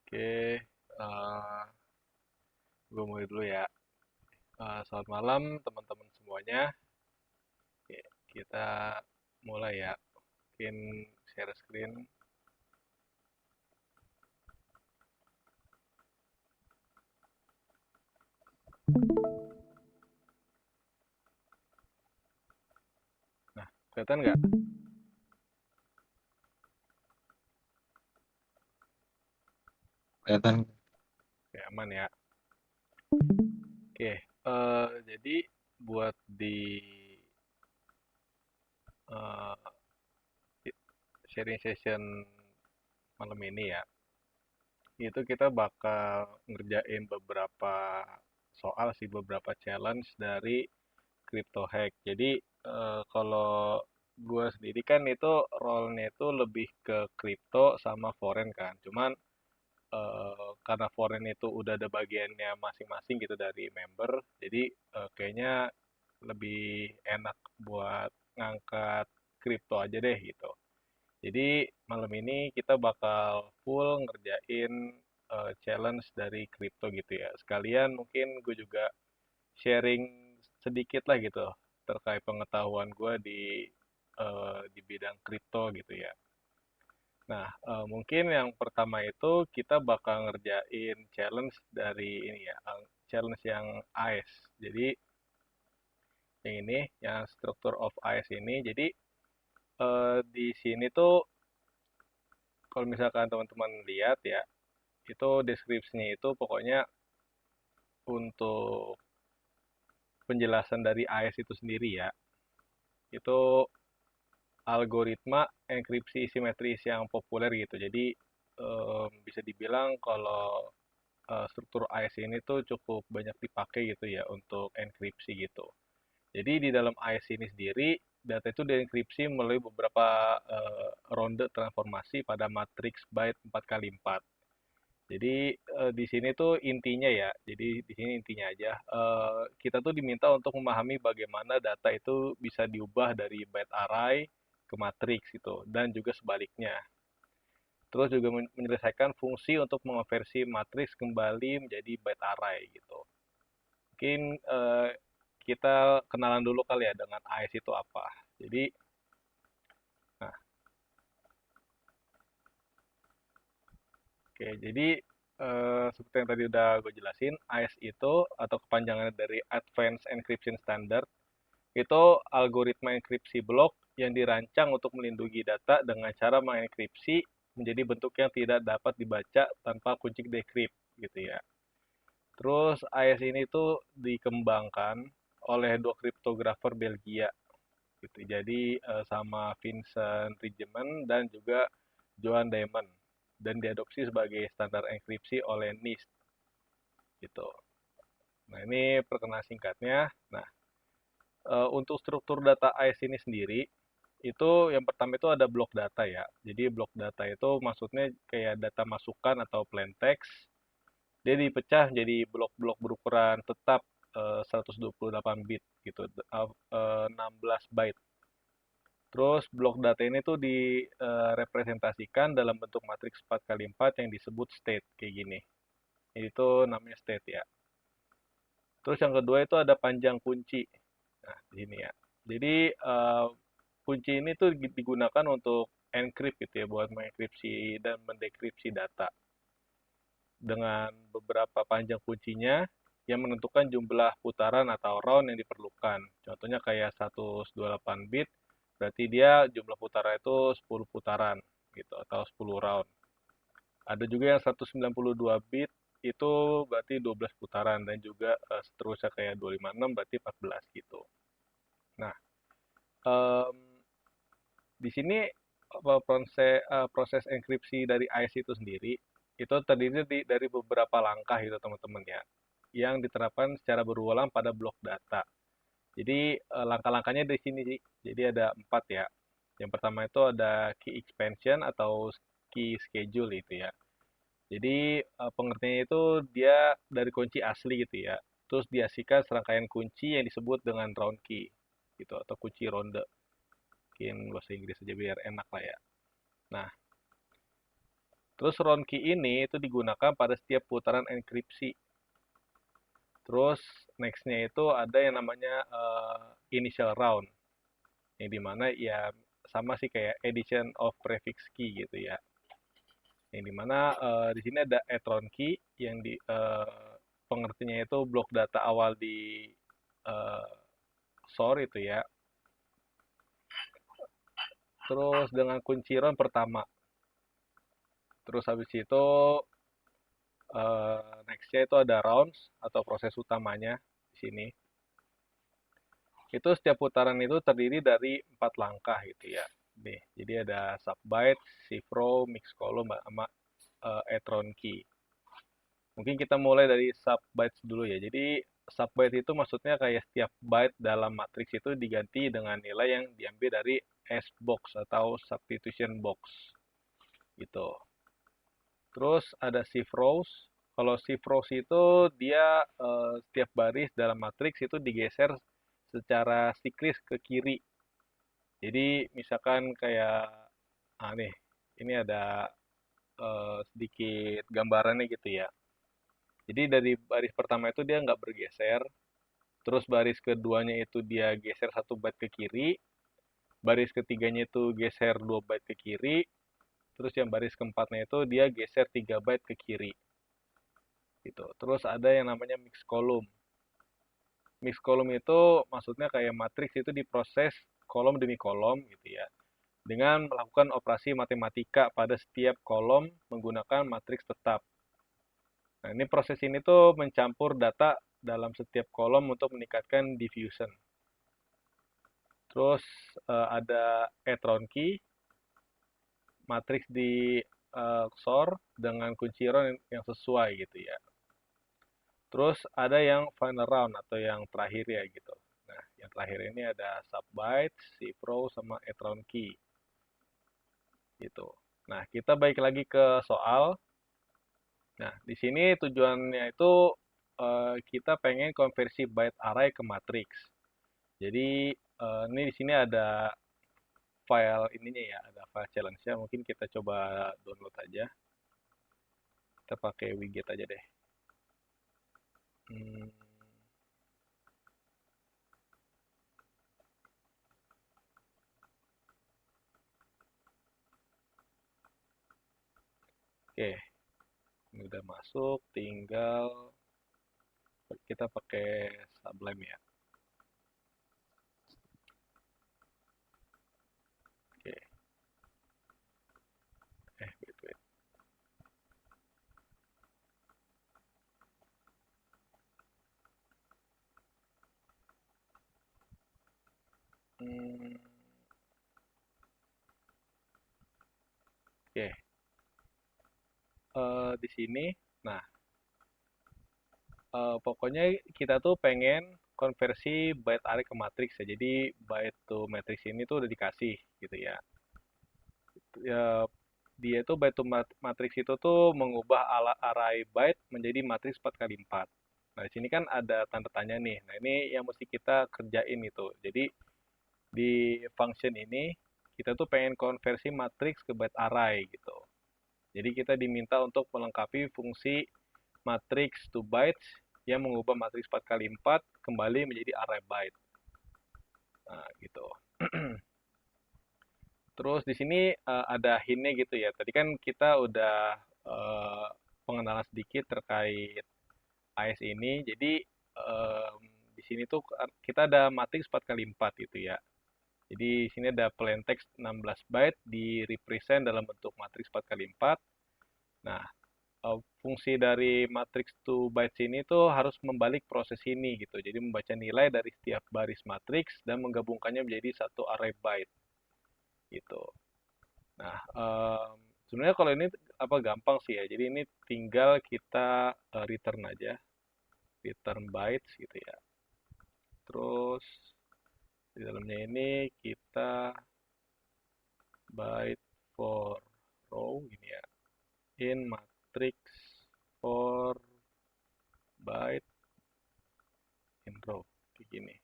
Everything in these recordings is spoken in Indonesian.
Oke, gue mulai dulu ya. Selamat malam teman-teman semuanya. Oke, kita mulai ya. Mungkin share screen. Nah, kelihatan nggak? Kelihatan. Oke, aman ya. Oke, jadi buat di eh, sharing session malam ini ya, itu kita bakal ngerjain beberapa soal sih, beberapa challenge dari crypto hack. Jadi kalau gue sendiri kan itu role-nya itu lebih ke crypto sama foreign kan. Cuman karena foreign itu udah ada bagiannya masing-masing gitu dari member, jadi kayaknya lebih enak buat ngangkat crypto aja deh gitu. Jadi malam ini kita bakal full ngerjain challenge dari crypto gitu ya. Sekalian mungkin gue juga sharing sedikit lah gitu terkait pengetahuan gue di bidang kripto gitu ya. Nah, mungkin yang pertama itu kita bakal ngerjain challenge dari ini ya, challenge yang AES. Jadi yang ini, yang Structure of AES ini, jadi di sini tuh kalau misalkan teman-teman lihat ya, itu deskripsinya itu pokoknya untuk penjelasan dari AES itu sendiri ya, itu algoritma enkripsi simetris yang populer gitu. Jadi bisa dibilang kalau struktur AES ini tuh cukup banyak dipakai gitu ya untuk enkripsi gitu. Jadi di dalam AES ini sendiri data itu dienkripsi melalui beberapa ronde transformasi pada matriks byte 4x4. Jadi di sini tuh intinya ya, jadi di sini intinya aja, kita tuh diminta untuk memahami bagaimana data itu bisa diubah dari byte array ke matriks gitu, dan juga sebaliknya. Terus juga menyelesaikan fungsi untuk mengonversi matriks kembali menjadi byte array gitu. Mungkin kita kenalan dulu kali ya dengan AES itu apa. Jadi, nah, oke, jadi seperti yang tadi udah gue jelasin, AES itu atau kepanjangannya dari Advanced Encryption Standard itu algoritma enkripsi blok yang dirancang untuk melindungi data dengan cara mengenkripsi menjadi bentuk yang tidak dapat dibaca tanpa kunci decrypt gitu ya. Terus AES ini tuh dikembangkan oleh dua kriptografer Belgia gitu. Jadi sama Vincent Rijgeman dan juga Johan Diamond dan diadopsi sebagai standar enkripsi oleh NIST gitu. Nah, ini perkenalan singkatnya. Nah, untuk struktur data AES ini sendiri itu yang pertama itu ada blok data ya. Jadi blok data itu maksudnya kayak data masukan atau plain text. Dia dipecah jadi blok-blok berukuran tetap 128 bit gitu, 16 byte. Terus blok data ini tuh direpresentasikan dalam bentuk matriks 4x4 yang disebut state kayak gini. Itu namanya state ya. Terus yang kedua itu ada panjang kunci. Nah, di sini ya. Jadi kunci ini tuh digunakan untuk encrypt gitu ya, buat mengenkripsi dan mendekripsi data dengan beberapa panjang kuncinya yang menentukan jumlah putaran atau round yang diperlukan. Contohnya kayak 128 bit, berarti dia jumlah putaran itu 10 putaran gitu atau 10 round. Ada juga yang 192 bit itu berarti 12 putaran dan juga seterusnya kayak 256 berarti 14 gitu. Nah, em, di sini proses enkripsi dari AES itu sendiri itu terdiri dari beberapa langkah gitu teman-teman ya, yang diterapkan secara berulang pada blok data. Jadi langkah-langkahnya di sini sih. Jadi ada 4 ya. Yang pertama itu ada key expansion atau key schedule itu ya. Jadi pengertiannya itu dia dari kunci asli gitu ya. Terus dihasilkan serangkaian kunci yang disebut dengan round key gitu atau kunci ronde. Mungkin bahasa Inggris aja biar enak lah ya. Nah, Terus round key ini itu digunakan pada setiap putaran enkripsi. Terus nextnya itu ada yang namanya initial round, yang dimana ya sama sih kayak addition of prefix key gitu ya. Yang dimana di sini ada add round key yang di pengertiannya itu blok data awal di uh, source itu ya. Terus dengan kunci round pertama. Terus habis itu nextnya itu ada rounds atau proses utamanya di sini. Itu setiap putaran itu terdiri dari 4 langkah gitu ya. Nih, jadi ada subbyte, shift row, mix column, sama add round key. Mungkin kita mulai dari subbytes dulu ya. Jadi subbyte itu maksudnya kayak setiap byte dalam matriks itu diganti dengan nilai yang diambil dari S box atau substitution box gitu. Terus ada shift rows. Kalau shift rows itu dia setiap baris dalam matriks itu digeser secara siklis ke kiri. Jadi misalkan kayak nih, ini ada sedikit gambarannya gitu ya. Jadi dari baris pertama itu dia nggak bergeser, terus baris keduanya itu dia geser 1 byte ke kiri, baris ketiganya itu geser 2 byte ke kiri, terus yang baris keempatnya itu dia geser 3 byte ke kiri. Gitu. Terus ada yang namanya mix column. Mix column itu maksudnya kayak matriks itu diproses kolom demi kolom gitu ya, dengan melakukan operasi matematika pada setiap kolom menggunakan matriks tetap. Nah, ini proses ini tuh mencampur data dalam setiap kolom untuk meningkatkan diffusion. Terus ada add round key, matriks di XOR dengan kunci round yang sesuai gitu ya. Terus ada yang final round atau yang terakhir ya gitu. Nah, yang terakhir ini ada subbyte, shift row, sama add round key gitu. Nah, kita balik lagi ke soal. Nah, di sini tujuannya itu kita pengen konversi byte array ke matriks. Jadi ini di sini ada file ininya ya, ada file challenge-nya. Mungkin kita coba download aja. Kita pakai widget aja deh. Hmm, Oke, ini udah masuk. Tinggal kita pakai Sublime ya. Oke, wait. Hmm, Oke, di sini, nah pokoknya kita tuh pengen konversi byte array ke matriks ya. Jadi byte to matrix ini tuh udah dikasih gitu ya. Ya, dia tuh byte to matrix itu tuh mengubah array byte menjadi matriks 4 kali 4. Nah, di sini kan ada tanda tanya nih. Nah, ini yang mesti kita kerjain itu. Jadi di function ini kita tuh pengen konversi matriks ke byte array gitu. Jadi kita diminta untuk melengkapi fungsi matriks to bytes yang mengubah matriks 4 kali 4 kembali menjadi array byte. Nah, gitu. Terus di sini ada hintnya gitu ya. Tadi kan kita udah uh, pengenalan sedikit terkait AS ini. Jadi um, di sini tuh kita ada matriks 4 kali 4 gitu ya. Jadi di sini ada plain text 16 byte di represent dalam bentuk matriks 4 kali 4. Nah, fungsi dari matrix to bytes ini tuh harus membalik proses ini gitu. Jadi membaca nilai dari setiap baris matriks dan menggabungkannya menjadi satu array byte gitu. Nah, sebenarnya kalau ini apa gampang sih ya. Jadi ini tinggal kita return aja, return bytes gitu ya. Terus di dalamnya ini kita byte for row gini ya. In matrix for byte in row kayak gini.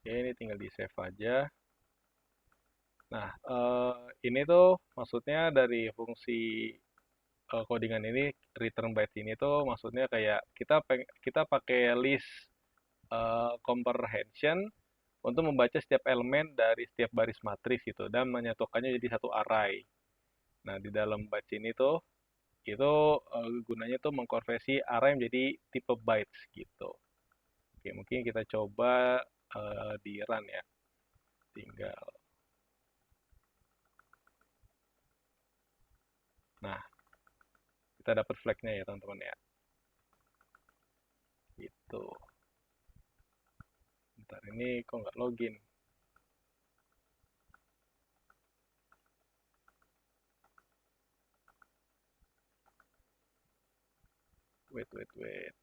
Oke, ini tinggal di save aja. Nah, ini tuh maksudnya dari fungsi codingan ini, return byte ini tuh maksudnya kayak kita pakai list comprehension untuk membaca setiap elemen dari setiap baris matris gitu dan menyatukannya jadi satu array. Nah, di dalam batch ini tuh itu gunanya tuh mengkonversi array menjadi tipe bytes gitu. Oke, mungkin kita coba di run ya. Tinggal. Nah, kita dapat flagnya ya teman-teman ya. Gitu. Bentar ini kok nggak login. Wait, wait, wait.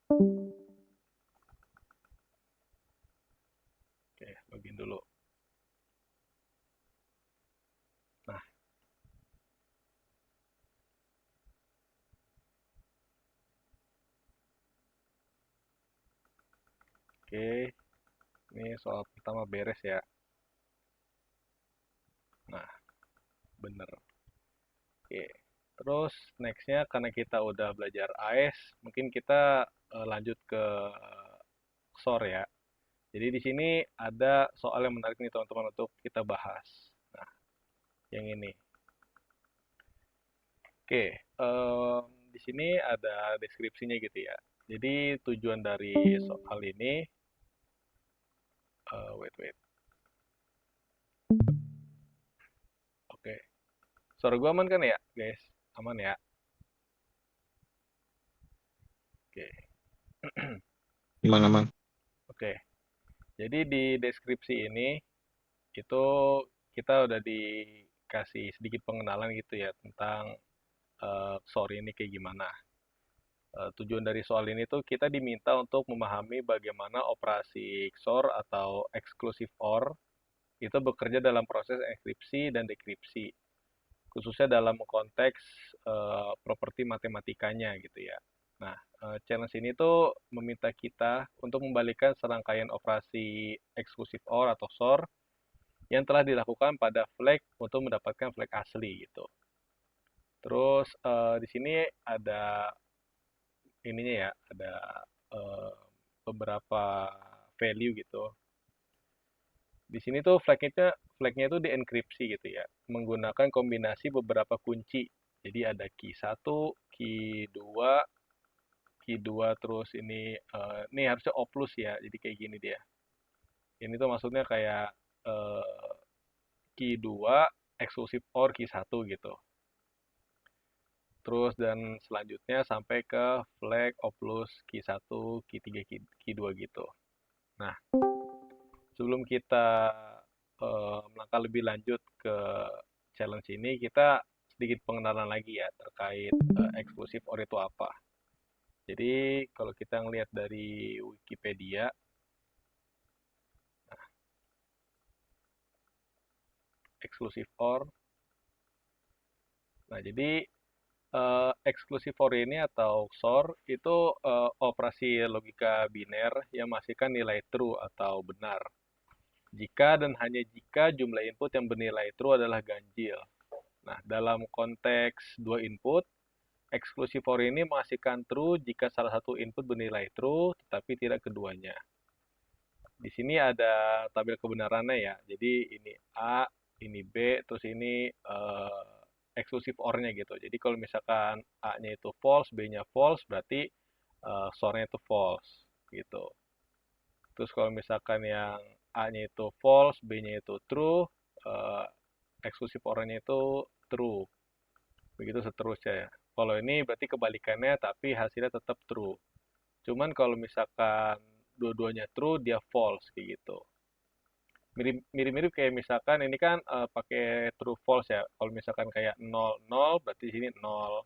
Oke, login dulu. Nah, oke. Ini soal pertama beres ya. Nah, bener. Oke. Terus nextnya karena kita udah belajar AES, mungkin kita lanjut ke SOR ya. Jadi di sini ada soal yang menarik nih teman-teman untuk kita bahas. Nah, yang ini. Oke, di sini ada deskripsinya gitu ya. Jadi tujuan dari soal ini, wait wait, oke. Suara gua aman kan ya, guys? Aman ya? Oke, Aman-aman. oke. Jadi di deskripsi ini itu kita udah dikasih sedikit pengenalan gitu ya tentang sorry ini kayak gimana. Tujuan dari soal ini tuh kita diminta untuk memahami bagaimana operasi XOR atau exclusive OR itu bekerja dalam proses enkripsi dan dekripsi, khususnya dalam konteks properti matematikanya gitu ya. Nah, challenge ini tuh meminta kita untuk membalikan serangkaian operasi exclusive OR atau XOR yang telah dilakukan pada flag untuk mendapatkan flag asli gitu. Terus di sini ada ininya ya, ada eh, beberapa value gitu. Di sini tuh flagnya itu dienkripsi gitu ya, menggunakan kombinasi beberapa kunci. Jadi ada key satu, key 2 terus ini harusnya O plus ya. Jadi kayak gini dia. Ini tuh maksudnya kayak eh, key 2 exclusive OR key satu gitu. Terus dan selanjutnya sampai ke flag O plus key satu, key 3, key 2 gitu. Nah, sebelum kita melangkah lebih lanjut ke challenge ini, kita sedikit pengenalan lagi ya terkait eksklusif OR itu apa. Jadi kalau kita ngelihat dari Wikipedia, eksklusif OR. Nah, jadi eksklusif OR ini atau XOR itu operasi logika biner yang menghasilkan nilai true atau benar. Jika dan hanya jika jumlah input yang bernilai true adalah ganjil. Nah, dalam konteks dua input, eksklusif OR ini menghasilkan true jika salah satu input bernilai true, tetapi tidak keduanya. Di sini ada tabel kebenarannya ya. Jadi ini A, ini B, terus ini eksklusif OR-nya gitu. Jadi kalau misalkan A-nya itu false, B-nya false, berarti XOR-nya itu false gitu. Terus kalau misalkan yang A-nya itu false, B-nya itu true, eh, eksklusif OR-nya itu true. Begitu seterusnya ya. Kalau ini berarti kebalikannya tapi hasilnya tetap true. Cuman kalau misalkan dua-duanya true, dia false kayak gitu. Mirip-mirip kayak misalkan ini kan pakai true false ya. Kalau misalkan kayak 0 0 berarti di sini 0.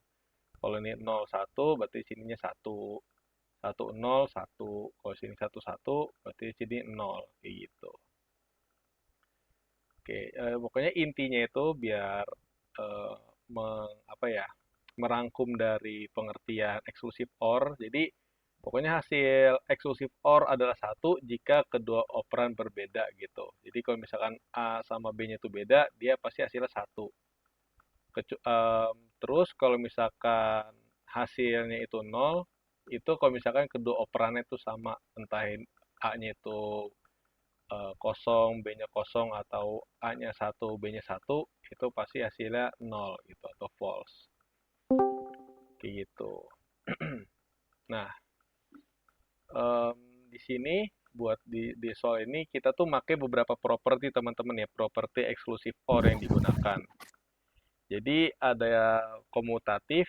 Kalau ini 0 1 berarti di sininya 1. 1 0 1. Kalau sini 1 1 berarti di sini 0 kayak gitu. Oke, pokoknya intinya itu biar eh, apa ya? Merangkum dari pengertian eksklusif OR. Jadi Pokoknya hasil eksklusif OR adalah satu jika kedua operan berbeda gitu. Jadi kalau misalkan A sama B-nya itu beda, dia pasti hasilnya satu. Terus kalau misalkan hasilnya itu nol, itu kalau misalkan kedua operannya itu sama, entah A-nya itu kosong, B-nya kosong, atau A-nya satu, B-nya satu, itu pasti hasilnya nol gitu atau false. Kayak gitu. Nah, em, di sini buat di soal ini kita tuh pakai beberapa properti teman-teman ya, properti eksklusif OR yang digunakan. Jadi ada komutatif,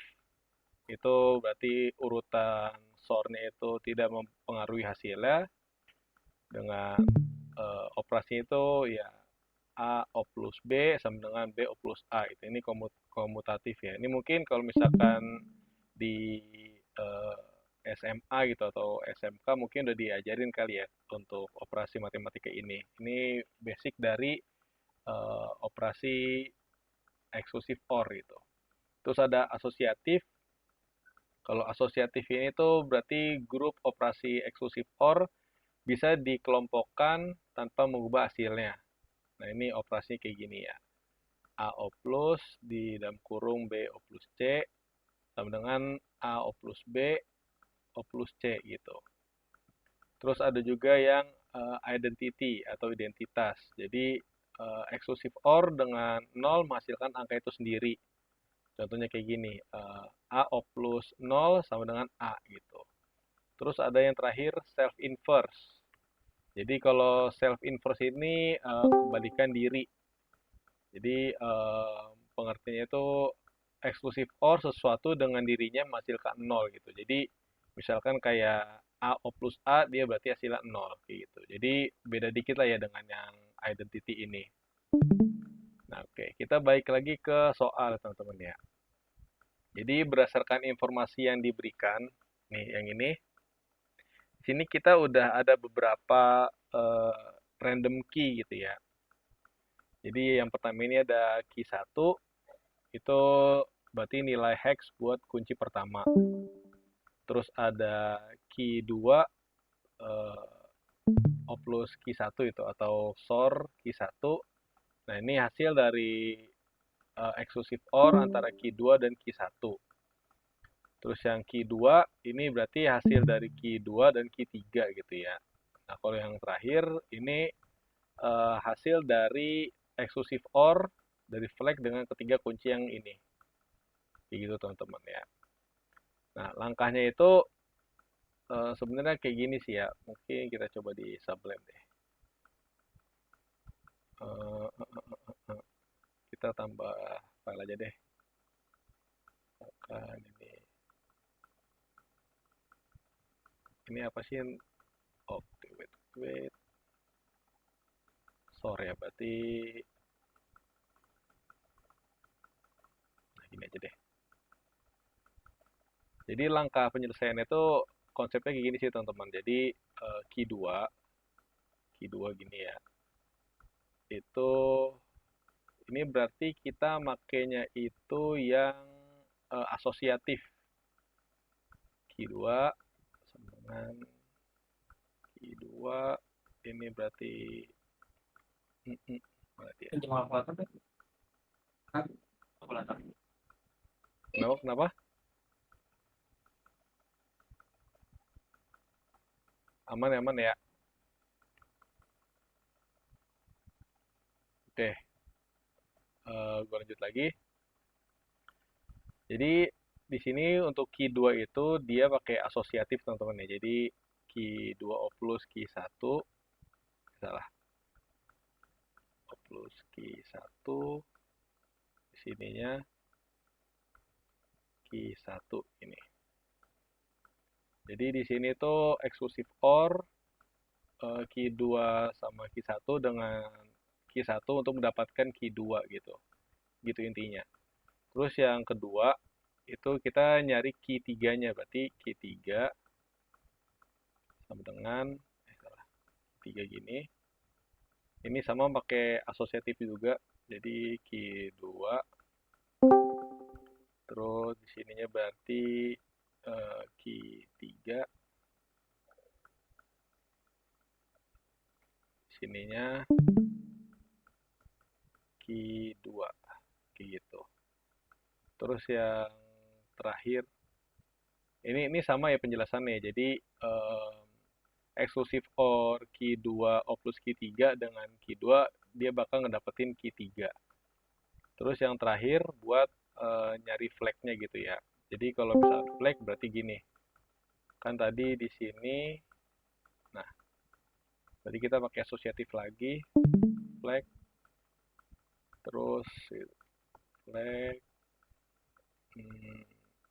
itu berarti urutan SOR-nya itu tidak mempengaruhi hasilnya. Dengan operasi itu ya A O plus B sama dengan B O plus A itu. Ini komutatif ya. Ini mungkin kalau misalkan di eh, SMA gitu atau SMK mungkin udah diajarin kali ya untuk operasi matematika ini. Ini basic dari operasi eksklusif OR gitu. Terus ada asosiatif. Kalau asosiatif ini tuh berarti grup operasi eksklusif OR bisa dikelompokkan tanpa mengubah hasilnya. Nah, ini operasinya kayak gini ya. AO plus di dalam kurung BO plus C sama dengan AO plus B, O plus C gitu. Terus ada juga yang identity atau identitas. Jadi eksklusif OR dengan nol menghasilkan angka itu sendiri. Contohnya kayak gini, AO plus nol sama dengan A gitu. Terus ada yang terakhir self inverse. Jadi kalau self inverse ini kebalikan diri. Jadi pengertiannya itu eksklusif OR sesuatu dengan dirinya menghasilkan nol gitu. Jadi misalkan kayak A O plus A dia berarti hasilnya nol gitu. Jadi beda dikit lah ya dengan yang identity ini. Nah, oke, kita balik lagi ke soal teman-teman ya. Jadi berdasarkan informasi yang diberikan, nih yang ini, sini kita udah ada beberapa random key gitu ya. Jadi yang pertama ini ada key 1, itu berarti nilai hex buat kunci pertama. Terus ada key 2, O plus key 1 itu, atau SOR key 1. Nah, ini hasil dari eksklusif OR antara key 2 dan key 1. Terus yang key 2, ini berarti hasil dari key 2 dan key 3 gitu ya. Nah, kalau yang terakhir, ini hasil dari eksklusif OR dari flag dengan ketiga kunci yang ini. Kayak gitu teman-teman ya. Nah, langkahnya itu sebenarnya kayak gini sih ya. Mungkin kita coba di Sublime deh. Eh, kita tambah file aja deh. Misalkan ini apa sih? Oh, wait. Sorry ya, berarti nah, gini aja deh. Jadi langkah penyelesaiannya itu konsepnya kayak gini sih teman-teman. Jadi key 2 gini ya. Itu ini berarti kita makainya itu yang asosiatif. Key 2 sama dengan key 2 ini berarti berarti ya. Kenapa? Aman ya. Oke, gue lanjut lagi. Jadi di sini untuk key 2 itu dia pakai asosiatif teman-teman ya. Jadi key 2 O plus key 1 salah. O plus key 1 di sininya key 1 ini. Jadi di sini tuh eksklusif OR key 2 sama key 1 dengan key 1 untuk mendapatkan key 2 gitu. Gitu intinya. Terus yang kedua itu kita nyari key 3-nya, berarti key 3 sama dengan salah, 3 gini. Ini sama pakai asosiatif juga. Jadi key 2 terus di sininya berarti key 3 sininya key 2 gitu. Terus yang terakhir ini sama ya penjelasannya. Jadi eksklusif OR key 2 O plus key 3 dengan key 2 dia bakal ngedapetin key 3. Terus yang terakhir buat nyari flag-nya gitu ya. Jadi kalau bisa flag berarti gini. Kan tadi di sini, nah, tadi kita pakai asosiatif lagi, flag, terus flag,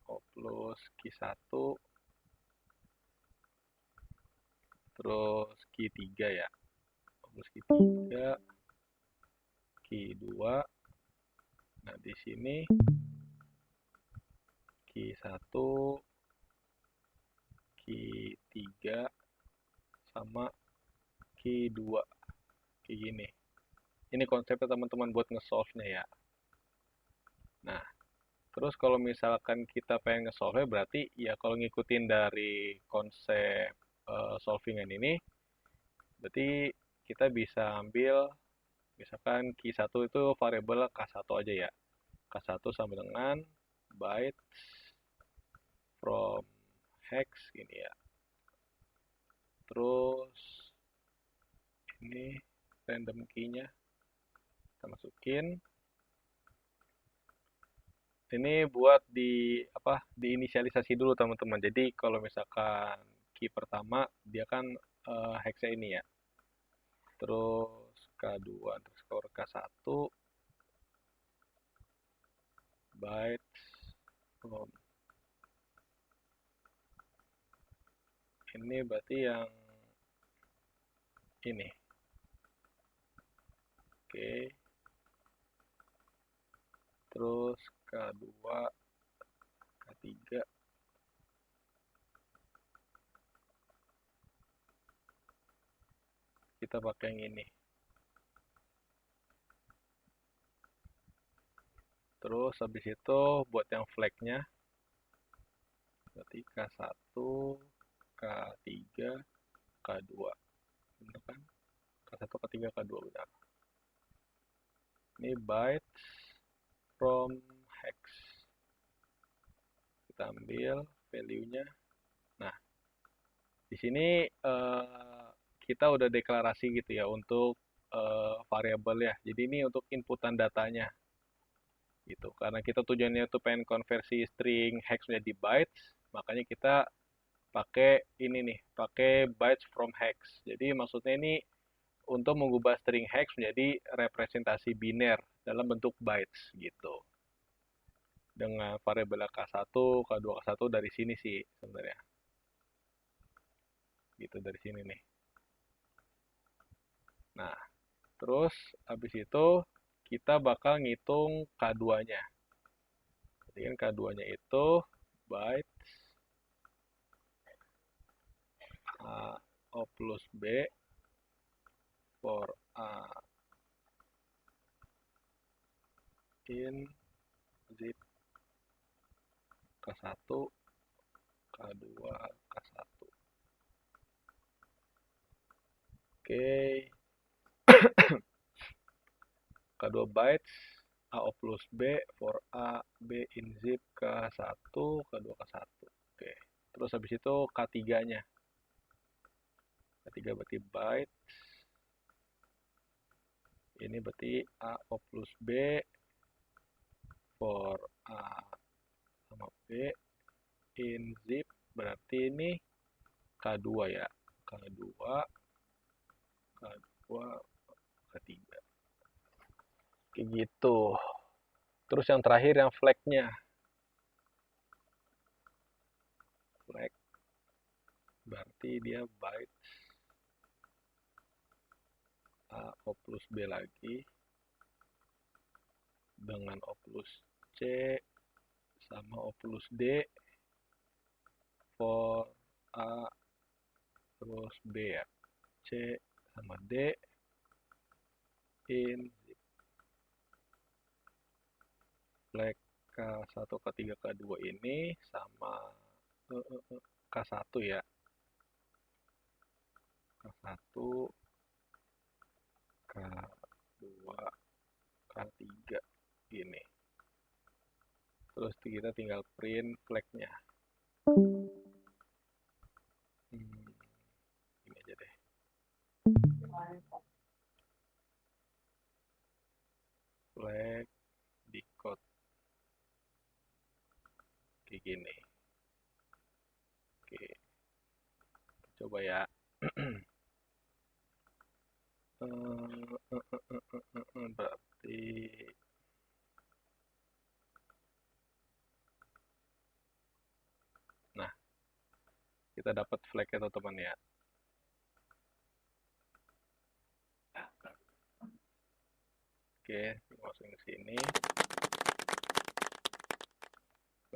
O plus key 1, terus key 3 ya. O plus key 3, key 2, nah di sini key 1, key 3, sama key 2, kayak gini. Ini konsepnya teman-teman buat nge-solve-nya ya. Nah, terus kalau misalkan kita pengen nge-solve berarti ya kalau ngikutin dari konsep solvingan ini, berarti kita bisa ambil misalkan key 1 itu variabel K1 aja ya. K1 sama dengan bytes from hex gini ya. Terus ini random key-nya kita masukin. Ini buat diinisialisasi dulu teman-teman. Jadi kalau misalkan key pertama dia kan hexnya ini ya. Terus K2 underscore K1 bytes from ini berarti yang ini. Oke. Terus K2 K3 kita pakai yang ini. Terus habis itu buat yang flag-nya berarti K1, K3, K2. Benar kan? K1, K3, K2 benar. Ini bytes from hex. Kita ambil value-nya. Nah, di sini kita udah deklarasi gitu ya untuk variabel ya. Jadi ini untuk inputan datanya. Gitu. Karena kita tujuannya tuh pengen konversi string hex menjadi bytes, makanya kita pakai ini nih, pakai bytes from hex. Jadi maksudnya ini untuk mengubah string hex menjadi representasi biner dalam bentuk bytes gitu. Dengan variabel K1, K2, K1 dari sini sih sebenarnya. Gitu dari sini nih. Nah, terus habis itu kita bakal ngitung K2-nya. Jadi kan K2-nya itu bytes A O plus B for A in zip K1, K2, K1. Oke. K2 bytes A O plus B for A B in zip K1, K2, K1. Oke. Terus habis itu K3-nya. K3 berarti bytes. Ini berarti A O plus B for A sama B in zip berarti ini K2 ya. K2, K2, K3. Kayak gitu. Terus yang terakhir yang flag-nya. Flag berarti dia bytes A O plus B lagi dengan O plus C sama O plus D for A terus B ya. C sama D in flag K1, K3, K2 ini sama K1 ya. K1 K2, K3 gini. Terus kita tinggal print flagnya. Ini aja deh. Flag di code kayak gini. Oke, coba ya. Berarti nah, kita dapat flagnya teman-teman ya. Oke, masukin ke sini.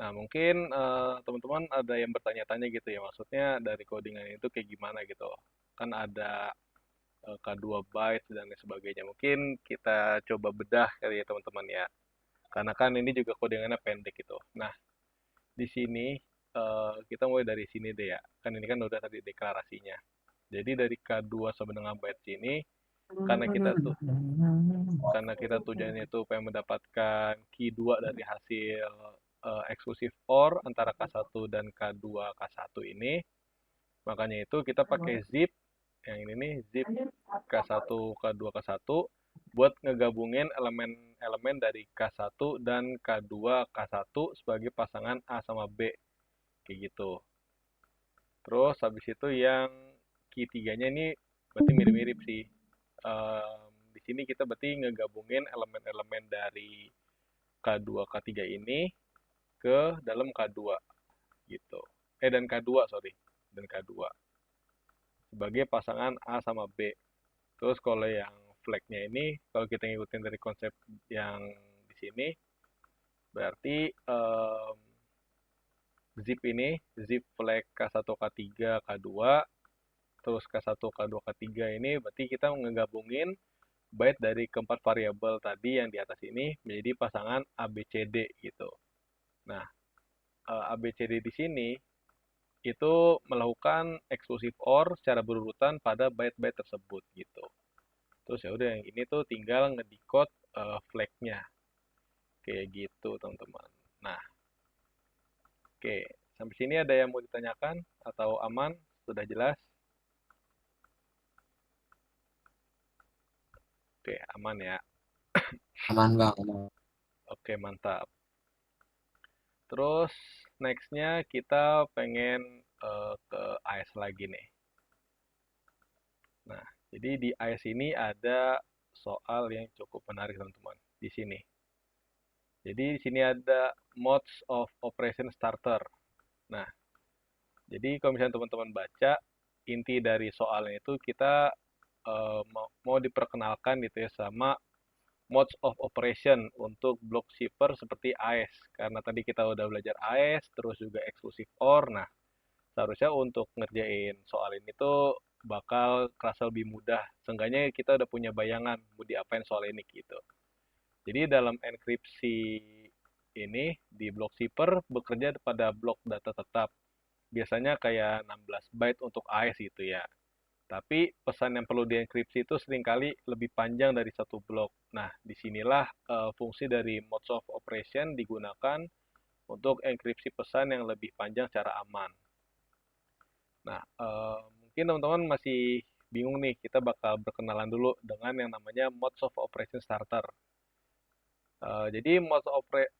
Nah, mungkin teman-teman ada yang bertanya-tanya gitu ya, maksudnya dari codingan itu kayak gimana gitu. Kan ada K2 bytes dan lain sebagainya. Mungkin kita coba bedah kali ya teman-teman ya. Karena kan ini juga codingannya pendek gitu. Nah, di sini kita mulai dari sini deh ya. Kan ini kan udah tadi deklarasinya. Jadi dari K2 sampai dengan bytes ini, karena kita tujuannya itu pengen mendapatkan key 2 dari hasil eksklusif OR antara K1 dan K2 K1 ini, makanya itu kita pakai zip yang ini nih, zip K1 K2 K1 buat ngegabungin elemen-elemen dari K1 dan K2 K1 sebagai pasangan A sama B kayak gitu. Terus habis itu yang key 3-nya ini berarti mirip-mirip sih. Di sini kita berarti ngegabungin elemen-elemen dari K2 K3 ini ke dalam K2 gitu. Dan K2, sorry. Dan K2 sebagai pasangan A sama B. Terus kalau yang flag-nya ini, kalau kita ngikutin dari konsep yang di sini, berarti zip ini, zip flag K1, K3, K2, terus K1, K2, K3 ini berarti kita ngegabungin byte dari keempat variabel tadi yang di atas ini menjadi pasangan ABCD gitu. Nah, ABCD di sini itu melakukan eksklusif OR secara berurutan pada byte-byte tersebut gitu. Terus ya udah yang ini tuh tinggal ngedecode flag-nya. Kayak gitu, teman-teman. Nah, oke. Sampai sini ada yang mau ditanyakan atau aman? Sudah jelas? Oke, aman ya. Aman bang, aman. Oke, mantap. Terus next-nya kita pengen ke AS lagi nih. Nah, jadi di AS ini ada soal yang cukup menarik teman-teman. Di sini. Jadi di sini ada modes of operation starter. Nah, jadi kalau misalnya teman-teman baca, inti dari soalnya itu kita mau diperkenalkan gitu ya sama modes of operation untuk block shipper seperti AES. Karena tadi kita udah belajar AES, terus juga exclusive OR. Nah, seharusnya untuk ngerjain soal ini tuh bakal kerasa lebih mudah. Seenggaknya kita udah punya bayangan mau diapain soal ini gitu. Jadi dalam enkripsi ini di block shipper bekerja pada blok data tetap. Biasanya kayak 16 byte untuk AES gitu ya. Tapi pesan yang perlu dienkripsi itu seringkali lebih panjang dari satu blok. Nah, disinilah fungsi dari modes of operation digunakan untuk enkripsi pesan yang lebih panjang secara aman. Nah, mungkin teman-teman masih bingung nih, kita bakal berkenalan dulu dengan yang namanya modes of operation starter. Jadi mode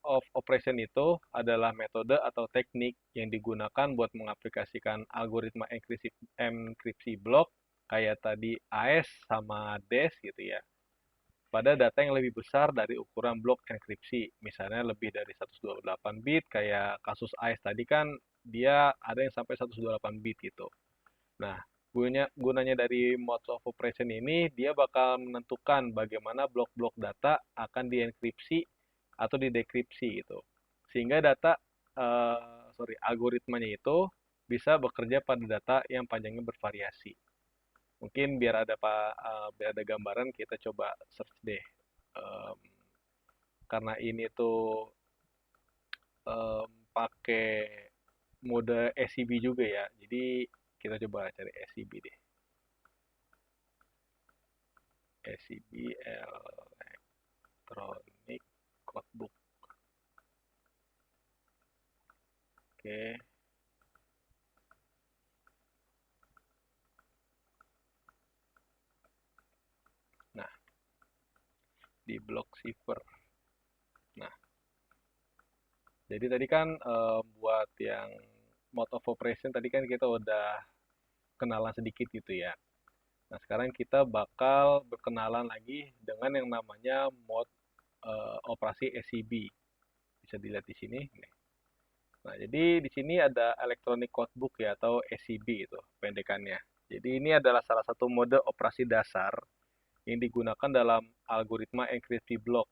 of operation itu adalah metode atau teknik yang digunakan buat mengaplikasikan algoritma enkripsi blok kayak tadi AES sama DES gitu ya. Pada data yang lebih besar dari ukuran blok enkripsi, misalnya lebih dari 128 bit kayak kasus AES tadi kan dia ada yang sampai 128 bit gitu. Nah, gunanya dari mode of operation ini, dia bakal menentukan bagaimana blok-blok data akan dienkripsi atau didekripsi gitu. Sehingga algoritmanya itu bisa bekerja pada data yang panjangnya bervariasi. Mungkin biar ada gambaran kita coba search deh. Um, karena ini tuh pakai mode SCB juga ya. Jadi kita coba cari SCB deh. SCB Electronic Codebook. Oke. Nah, di block cipher. Nah, jadi tadi kan buat yang mode of operation tadi kan kita udah kenalan sedikit gitu ya. Nah, sekarang kita bakal berkenalan lagi dengan yang namanya mode operasi SCB. Bisa dilihat di sini. Nah, jadi di sini ada Electronic Codebook ya atau SCB itu pendekannya. Jadi ini adalah salah satu mode operasi dasar yang digunakan dalam algoritma enkripsi blok.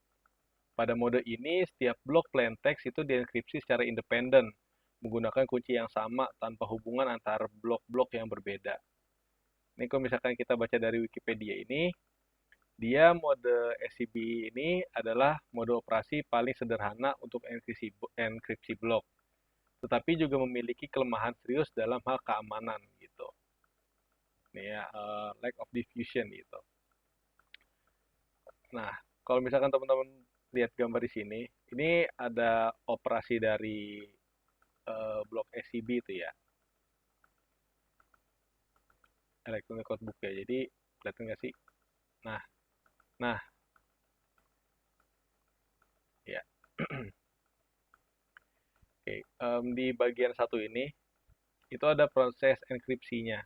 Pada mode ini, setiap blok plain text itu dienkripsi secara independen menggunakan kunci yang sama tanpa hubungan antar blok-blok yang berbeda. Ini kalau misalkan kita baca dari Wikipedia ini, dia mode SCB ini adalah mode operasi paling sederhana untuk enkripsi blok, tetapi juga memiliki kelemahan serius dalam hal keamanan gitu. Ini ya, lack of diffusion gitu. Nah, kalau misalkan teman-teman lihat gambar di sini, ini ada operasi dari blok SCB itu ya, electronic codebook ya. Jadi kelihatan nggak sih? Nah, nah, ya. Oke, di bagian satu ini itu ada proses enkripsinya.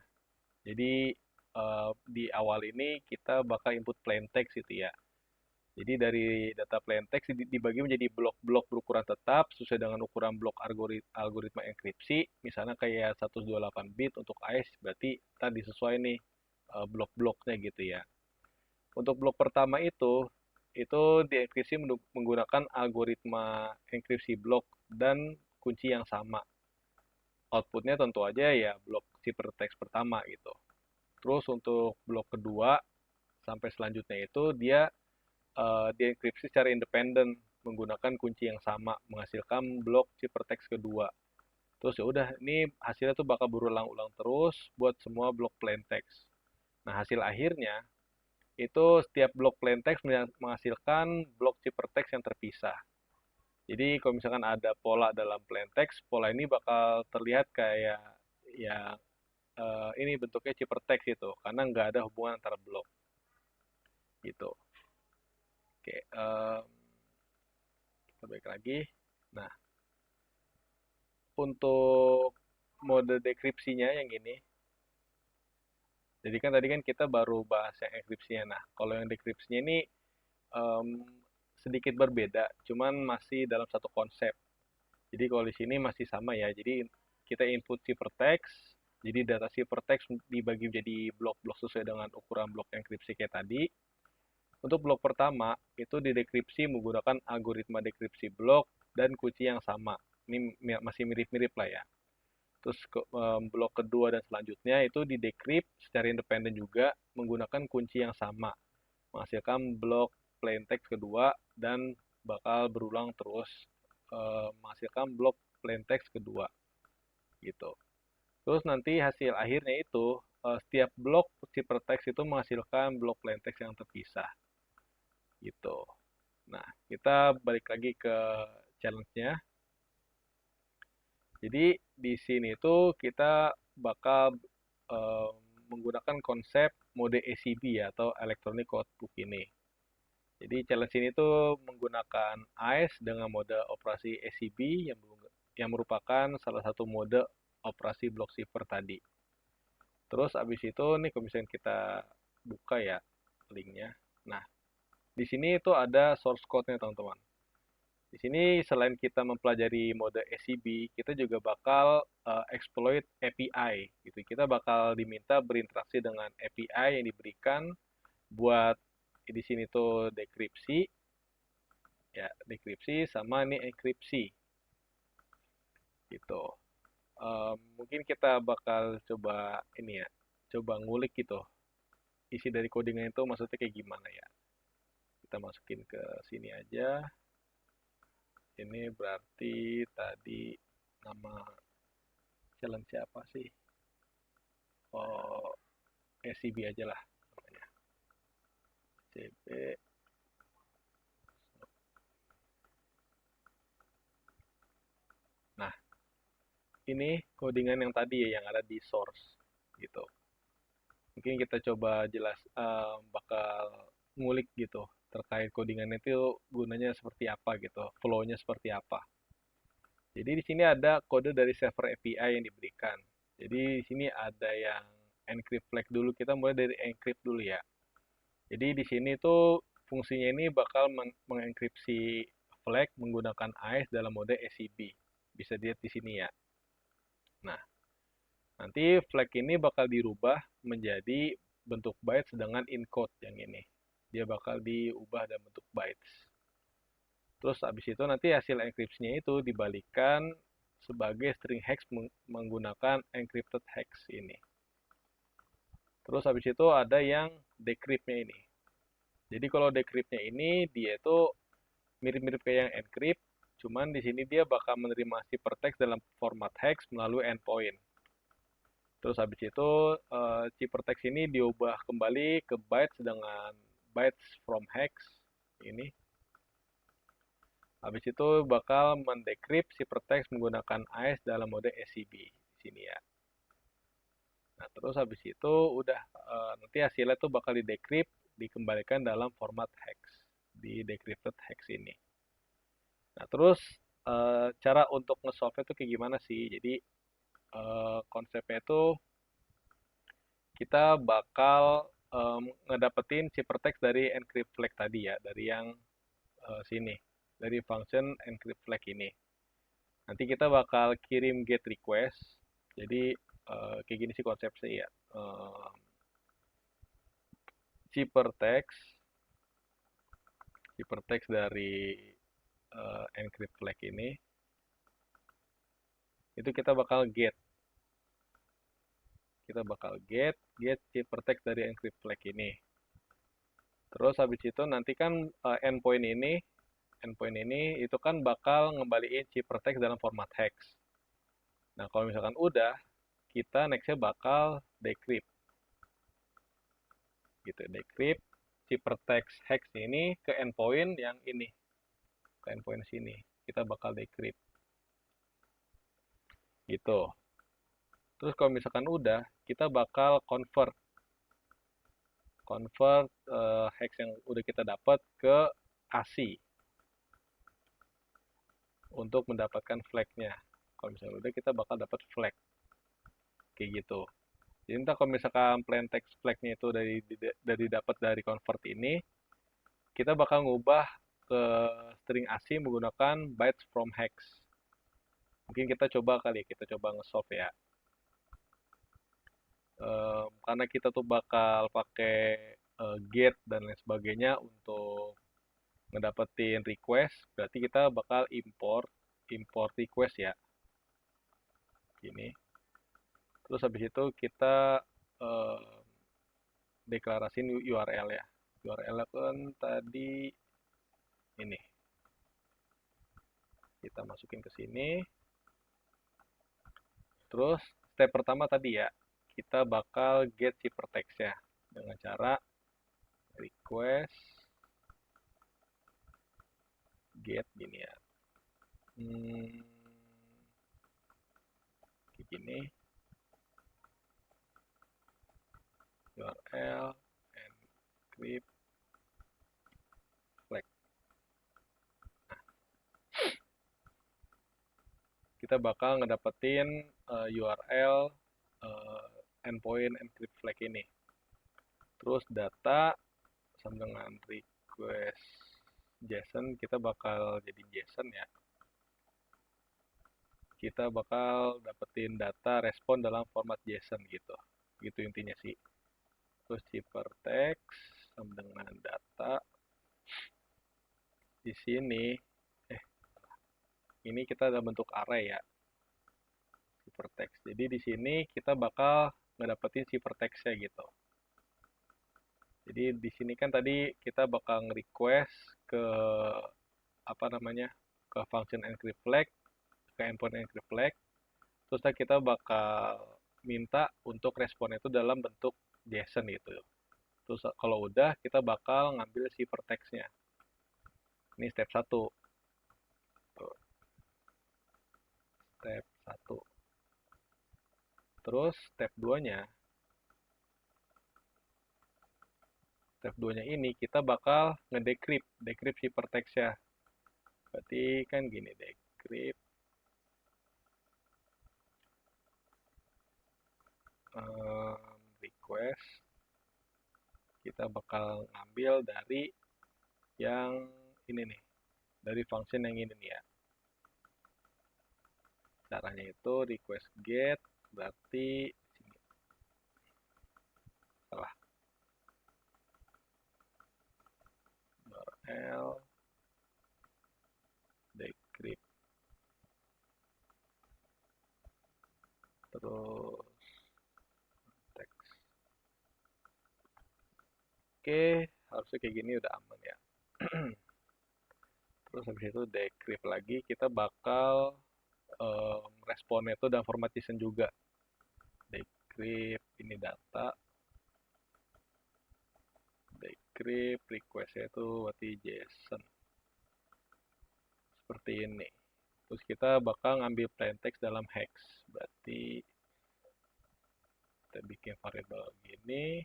Jadi di awal ini kita bakal input plain text itu ya. Jadi dari data plain text dibagi menjadi blok-blok berukuran tetap sesuai dengan ukuran blok algoritma enkripsi. Misalnya kayak 128 bit untuk AES berarti tadi sesuai nih blok-bloknya gitu ya. Untuk blok pertama itu dienkripsi menggunakan algoritma enkripsi blok dan kunci yang sama. Outputnya tentu aja ya blok ciphertext pertama gitu. Terus untuk blok kedua sampai selanjutnya itu dia dienkripsi secara independen menggunakan kunci yang sama menghasilkan blok ciphertext kedua. Terus ya udah ini hasilnya tuh bakal berulang-ulang terus buat semua blok plain text. Nah, hasil akhirnya itu setiap blok plain text menghasilkan blok ciphertext yang terpisah. Jadi kalau misalkan ada pola dalam plain text, pola ini bakal terlihat kayak ya ini bentuknya ciphertext itu karena nggak ada hubungan antara blok gitu. Oke, kita balik lagi. Nah, untuk mode dekripsinya yang ini, jadi kan tadi kan kita baru bahas yang enkripsinya. Nah, kalau yang dekripsinya ini um, sedikit berbeda, cuman masih dalam satu konsep. Jadi kalau di sini masih sama ya. Jadi kita input ciphertext, jadi data ciphertext dibagi menjadi blok-blok sesuai dengan ukuran blok enkripsi kayak tadi. Untuk blok pertama itu didekripsi menggunakan algoritma dekripsi blok dan kunci yang sama. Ini masih mirip-mirip lah ya. Terus blok kedua dan selanjutnya itu didekrypt secara independen juga menggunakan kunci yang sama, menghasilkan blok plain text kedua dan bakal berulang terus menghasilkan blok plain text kedua gitu. Terus nanti hasil akhirnya itu setiap blok ciphertext itu menghasilkan blok plain text yang terpisah gitu. Nah, kita balik lagi ke challenge-nya. Jadi di sini tuh kita bakal eh, menggunakan konsep mode ACB ya, atau Electronic Codebook ini. Jadi challenge ini tuh menggunakan AES dengan mode operasi ACB yang merupakan salah satu mode operasi block cipher tadi. Terus abis itu nih kalau misalnya kita buka ya linknya. Nah, di sini itu ada source code-nya teman-teman. Di sini selain kita mempelajari mode SCB, kita juga bakal exploit API gitu. Kita bakal diminta berinteraksi dengan API yang diberikan buat di sini tuh dekripsi ya, dekripsi sama ini enkripsi gitu. Mungkin kita bakal coba ini ya, coba ngulik gitu. Isi dari codingnya itu maksudnya kayak gimana ya. Kita masukin ke sini aja. Ini berarti tadi nama challenge siapa sih? Oh, SCB aja lah namanya. CB. Nah, ini codingan yang tadi ya, yang ada di source gitu. Mungkin kita coba bakal ngulik gitu terkait codingan itu gunanya seperti apa gitu, flow-nya seperti apa. Jadi di sini ada kode dari server API yang diberikan. Jadi di sini ada yang encrypt flag dulu. Kita mulai dari encrypt dulu ya. Jadi di sini tuh fungsinya ini bakal mengenkripsi flag menggunakan AES dalam mode SCB. Bisa dilihat di sini ya. Nah, nanti flag ini bakal dirubah menjadi bentuk bytes dengan encode yang ini. Dia bakal diubah dalam bentuk bytes. Terus habis itu nanti hasil enkripsinya itu dibalikan sebagai string hex menggunakan encrypted hex ini. Terus habis itu ada yang decryptnya ini. Jadi kalau decryptnya ini dia itu mirip-mirip kayak yang encrypt, cuman di sini dia bakal menerima ciphertext dalam format hex melalui endpoint. Terus habis itu ciphertext ini diubah kembali ke bytes dengan bytes from hex ini. Habis itu bakal mendecrypt ciphertext menggunakan AES dalam mode SCB di sini ya. Nah, terus habis itu udah nanti hasilnya tuh bakal didecrypt, dikembalikan dalam format hex di decrypted hex ini. Nah, terus cara untuk nge-solve itu kayak gimana sih? Jadi konsepnya itu kita bakal ngedapetin ciphertext dari encrypt flag tadi ya, dari yang sini, dari function encrypt flag ini. Nanti kita bakal kirim get request. Jadi kayak gini sih konsepnya ya. Ciphertext, ciphertext dari encrypt flag ini, itu kita bakal get ciphertext dari encrypt flag ini. Terus habis itu nanti kan endpoint ini itu kan bakal ngembaliin ciphertext dalam format hex. Nah, kalau misalkan udah, kita nextnya bakal decrypt. Gitu, decrypt ciphertext hex ini ke endpoint yang ini. Ke endpoint sini. Kita bakal decrypt. Gitu. Terus kalau misalkan udah, kita bakal convert hex yang udah kita dapat ke ASCII untuk mendapatkan flagnya. Kalau misalnya udah, kita bakal dapat flag kayak gitu. Jadi entah kalau misalkan plain text flagnya itu dari dapat dari convert ini, kita bakal ngubah ke string ASCII menggunakan bytes from hex. Mungkin kita coba kali, kita coba nge-solve ya. Karena kita tuh bakal pakai get dan lain sebagainya untuk ngedapetin request, berarti kita bakal import request ya. Gini. Terus habis itu kita deklarasin URL ya. URL kan tadi ini. Kita masukin ke sini. Terus step pertama tadi ya, kita bakal get ciphertext ya dengan cara request get gini ya. Kayak gini. URL encrypt flag. Kita bakal ngedapetin URL endpoint encrypt flag ini. Terus data sama dengan request JSON, kita bakal jadi JSON ya. Kita bakal dapetin data respon dalam format JSON gitu. Gitu intinya sih. Terus ciphertext sama dengan data. Di sini ini kita ada bentuk array ya. Ciphertext. Jadi di sini kita bakal ngedapetin ciphertext-nya gitu. Jadi di sini kan tadi kita bakal nge-request ke apa namanya? Ke function encrypt flag, ke endpoint encrypt flag. Terus kita bakal minta untuk respon itu dalam bentuk JSON gitu. Terus kalau udah, kita bakal ngambil ciphertext-nya. Ini step 1. Tuh, step 1. Terus step 2-nya, ini kita bakal decrypt ciphertext-nya. Berarti kan gini, decrypt request, kita bakal ngambil dari yang ini nih, dari function yang ini nih ya. Caranya itu request get, berarti sini. Salah. URL decrypt. Terus text. Oke, harusnya kayak gini udah aman ya. Terus habis itu decrypt lagi, kita bakal responnya itu dan format JSON juga. Decrypt ini data, decrypt requestnya itu berarti JSON seperti ini. Terus kita bakal ngambil plain text dalam hex, berarti kita bikin variabel gini,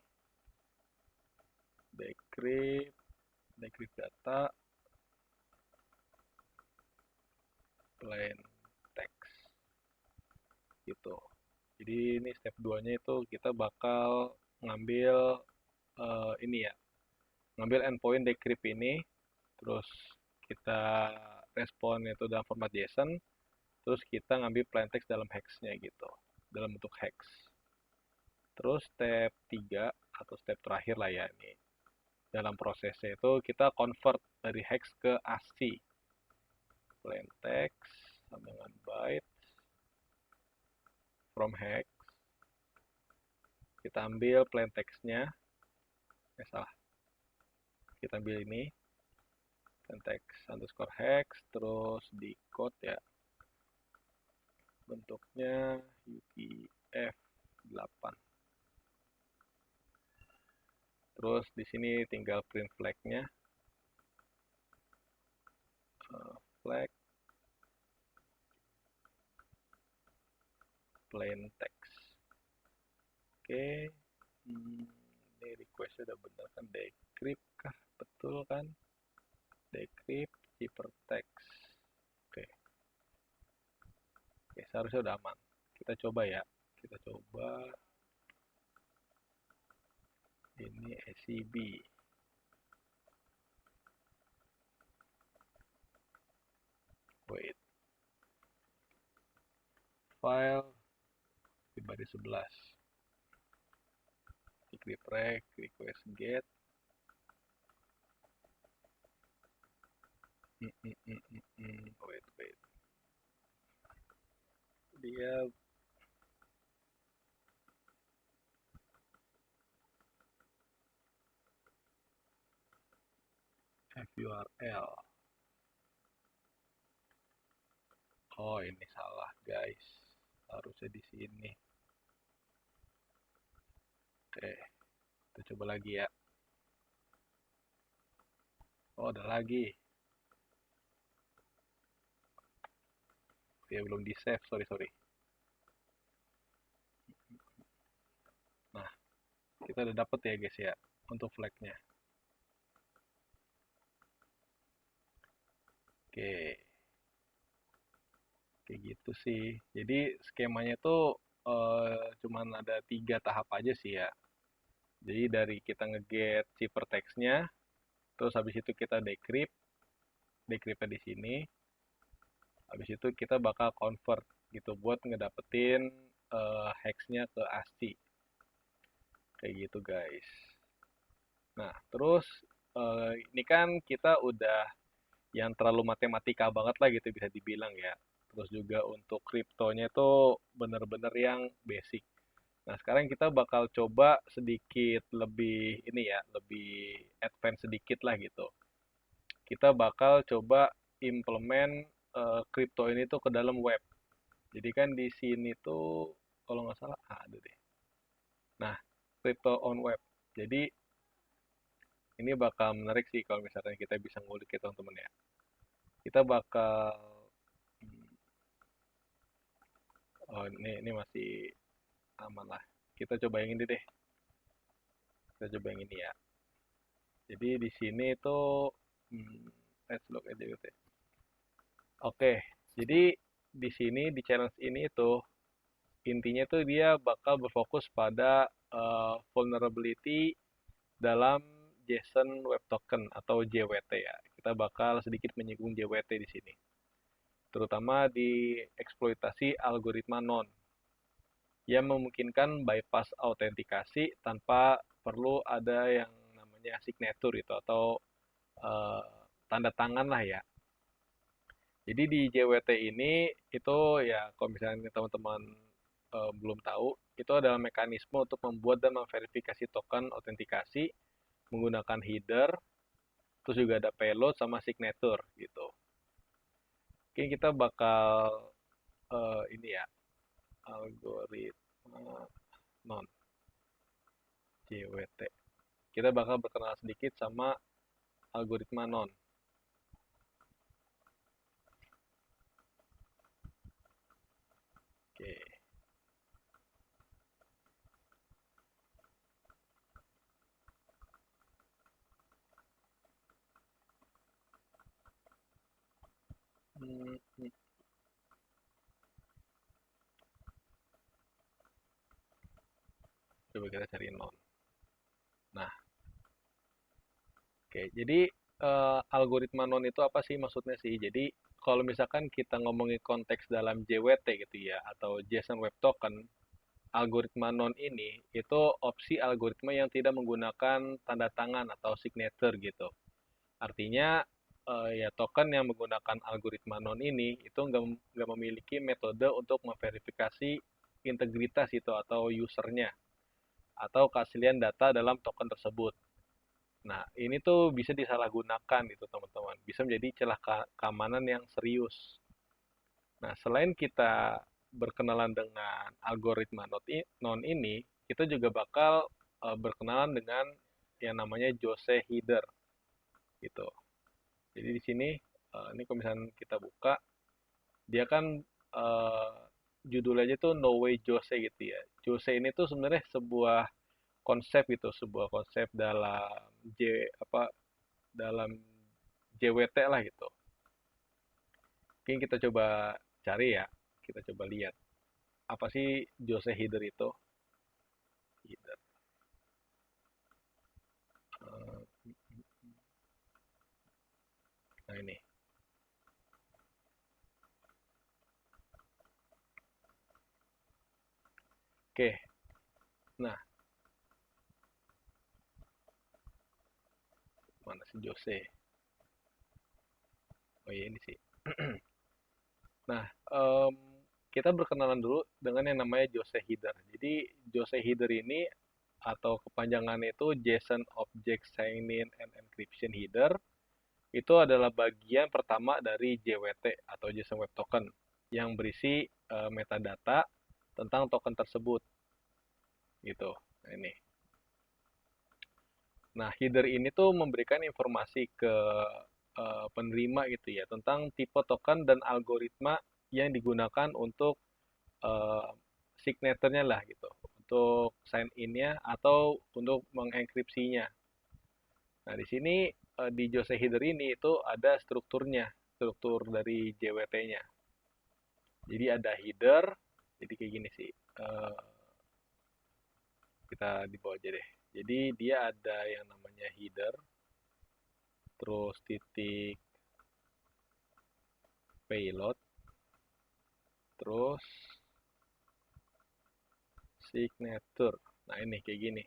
decrypt data plain text gitu. Jadi ini step 2 nya itu kita bakal ngambil ini ya, ngambil endpoint decrypt ini, terus kita respon itu dalam format JSON, terus kita ngambil plain text dalam hex-nya gitu, dalam bentuk hex. Terus step 3 atau step terakhir lah ya ini, dalam prosesnya itu kita convert dari hex ke ASCII, plain text sama dengan byte from hex, kita ambil plain text-nya, salah, kita ambil ini plain text underscore hex, terus di code ya, bentuknya UTF-8. Terus di sini tinggal print flag-nya, flag plain text. Oke, ini request udah bener kan, decrypt kah? Betul kan? Decrypt ciphertext. Oke. Oke, seharusnya udah aman. Kita coba ya. Kita coba ini SCB. Wait. File di baris 11. Decrypt rec, request get. Wait. Dia FURL. Oh, ini salah, guys. Harusnya di sini. Oke, kita coba lagi ya. Oh, ada lagi. Ya, belum di save, sorry. Nah, kita udah dapet ya guys ya, untuk flag-nya. Oke, kayak gitu sih. Jadi skemanya tuh cuman ada 3 tahap aja sih ya. Jadi dari kita nge-get ciphertext-nya, terus habis itu kita decrypt di sini. Habis itu kita bakal convert gitu buat ngedapetin hex-nya ke ASCII. Kayak gitu guys. Nah, terus ini kan kita udah yang terlalu matematika banget lah gitu bisa dibilang ya. Terus juga untuk kriptonya itu bener-bener yang basic. Nah, sekarang kita bakal coba sedikit lebih ini ya, lebih advance sedikit lah gitu. Kita bakal coba implement kripto ini tuh ke dalam web. Jadi kan di sini tuh kalau nggak salah ada deh. Nah, crypto on web. Jadi Ini bakal menarik sih kalau misalkan kita bisa ngulik ya teman-teman ya. Kita bakal oh ini masih aman lah. Kita coba yang ini deh. Kita coba yang ini ya. Jadi di sini itu hmm, let's look at it. Oke, jadi di sini di challenge ini itu intinya tuh dia bakal berfokus pada vulnerability dalam JSON Web Token atau JWT ya. Kita bakal sedikit menyinggung JWT di sini, terutama di eksploitasi algoritma non yang memungkinkan bypass autentikasi tanpa perlu ada yang namanya signature itu atau eh, tanda tangan lah ya. Jadi di JWT ini itu ya kalau misalnya teman-teman belum tahu, itu adalah mekanisme untuk membuat dan memverifikasi token autentikasi menggunakan header, terus juga ada payload sama signature gitu. Oke, kita bakal ini ya, algoritma non JWT. Kita bakal berkenalan sedikit sama algoritma non. Oke. Hmm, hmm. Coba kita cari non. Nah, oke. Jadi algoritma non itu apa sih maksudnya sih? Jadi kalau misalkan kita ngomongin konteks dalam JWT gitu ya, atau JSON Web Token, algoritma non ini itu opsi algoritma yang tidak menggunakan tanda tangan atau signature gitu. Artinya ya token yang menggunakan algoritma non ini itu nggak memiliki metode untuk memverifikasi integritas itu atau usernya atau keaslian data dalam token tersebut. Nah, ini tuh bisa disalahgunakan itu teman-teman. Bisa menjadi celah keamanan yang serius. Nah, selain kita berkenalan dengan algoritma non ini, kita juga bakal berkenalan dengan yang namanya Jose header gitu. Jadi di sini ini kalau misalnya kita buka, dia kan uh, judul aja tuh No Way Jose gitu ya. Jose ini tuh sebenarnya sebuah konsep gitu, sebuah konsep dalam apa dalam JWT lah gitu. Mungkin kita coba cari ya, kita coba lihat apa sih Jose Header itu. Header. Uh, nah ini. Oke, nah mana sih Jose? Oh iya ini sih. Nah, kita berkenalan dulu dengan yang namanya Jose Header. Jadi Jose Header ini atau kepanjangannya itu JSON Object Sign-in and Encryption Header itu adalah bagian pertama dari JWT atau JSON Web Token yang berisi metadata tentang token tersebut gitu. Nah, ini. Nah, header ini tuh memberikan informasi ke penerima gitu ya tentang tipe token dan algoritma yang digunakan untuk uh, signaturnya lah gitu, untuk sign in-nya atau untuk mengenkripsinya. Nah, di sini di Jose header ini itu ada strukturnya, struktur dari JWT-nya. Jadi ada header, jadi kayak gini sih. Kita di bawah aja deh. Jadi dia ada yang namanya header, terus titik payload, terus signature. Nah ini kayak gini.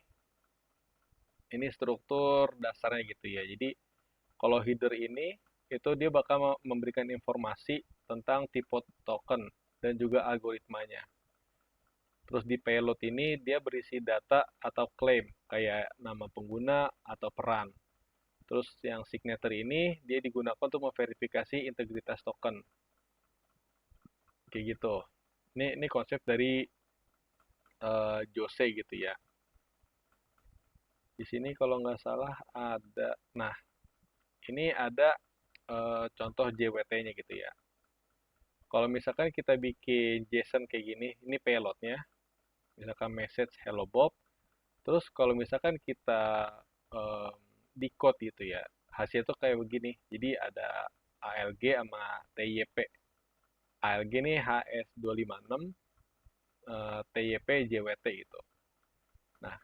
Ini struktur dasarnya gitu ya. Jadi kalau header ini itu dia bakal memberikan informasi tentang tipe token dan juga algoritmanya. Terus di payload ini dia berisi data atau claim kayak nama pengguna atau peran. Terus yang signature ini dia digunakan untuk memverifikasi integritas token. Kayak gitu. Ini konsep dari Jose gitu ya. Di sini kalau nggak salah ada, nah ini ada contoh JWT-nya gitu ya. Kalau misalkan kita bikin JSON kayak gini, ini payload-nya, misalkan message hello Bob, terus kalau misalkan kita em, decode gitu ya, hasil itu kayak begini. Jadi ada ALG sama TYP. ALG ini HS256, TYP JWT gitu. Nah,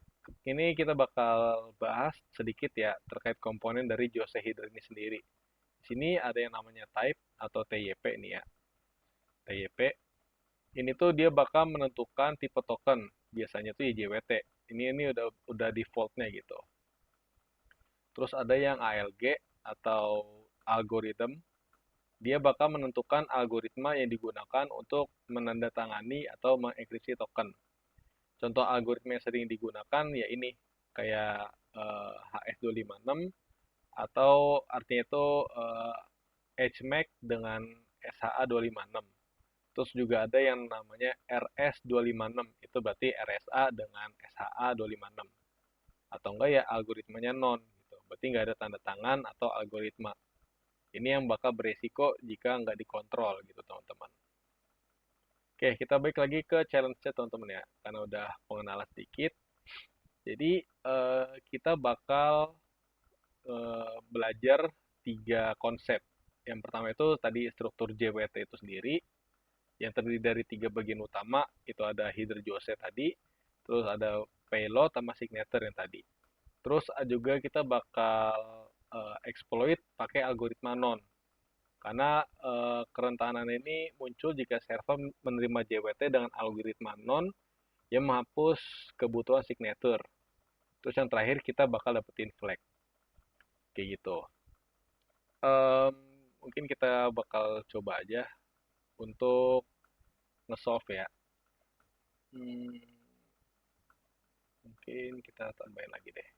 ini kita bakal bahas sedikit ya terkait komponen dari Jose Header ini sendiri. Di sini ada yang namanya type atau TYP nih ya. TYP ini tuh dia bakal menentukan tipe token. Biasanya tuh JWT. Ini udah defaultnya gitu. Terus ada yang ALG atau algorithm. Dia bakal menentukan algoritma yang digunakan untuk menandatangani atau mengenkripsi token. Contoh algoritma yang sering digunakan ya ini kayak HS256 atau artinya itu HMAC dengan SHA256. Terus juga ada yang namanya RS256, itu berarti RSA dengan SHA256. Atau enggak ya algoritmanya non, gitu. Berarti nggak ada tanda tangan atau algoritma. Ini yang bakal beresiko jika nggak dikontrol gitu teman-teman. Oke, kita balik lagi ke challenge-nya teman-teman ya, karena udah pengenalan sedikit. Jadi kita bakal belajar tiga konsep. Yang pertama itu tadi struktur JWT itu sendiri, yang terdiri dari tiga bagian utama, itu ada header Jose tadi, terus ada payload sama signature yang tadi. Terus juga kita bakal exploit pakai algoritma non. Karena kerentanan ini muncul jika server menerima JWT dengan algoritma non yang menghapus kebutuhan signature. Terus yang terakhir kita bakal dapetin flag. Kayak gitu. Em, Mungkin kita bakal coba aja untuk nge-solve ya. Hmm, Mungkin kita tambahin lagi deh.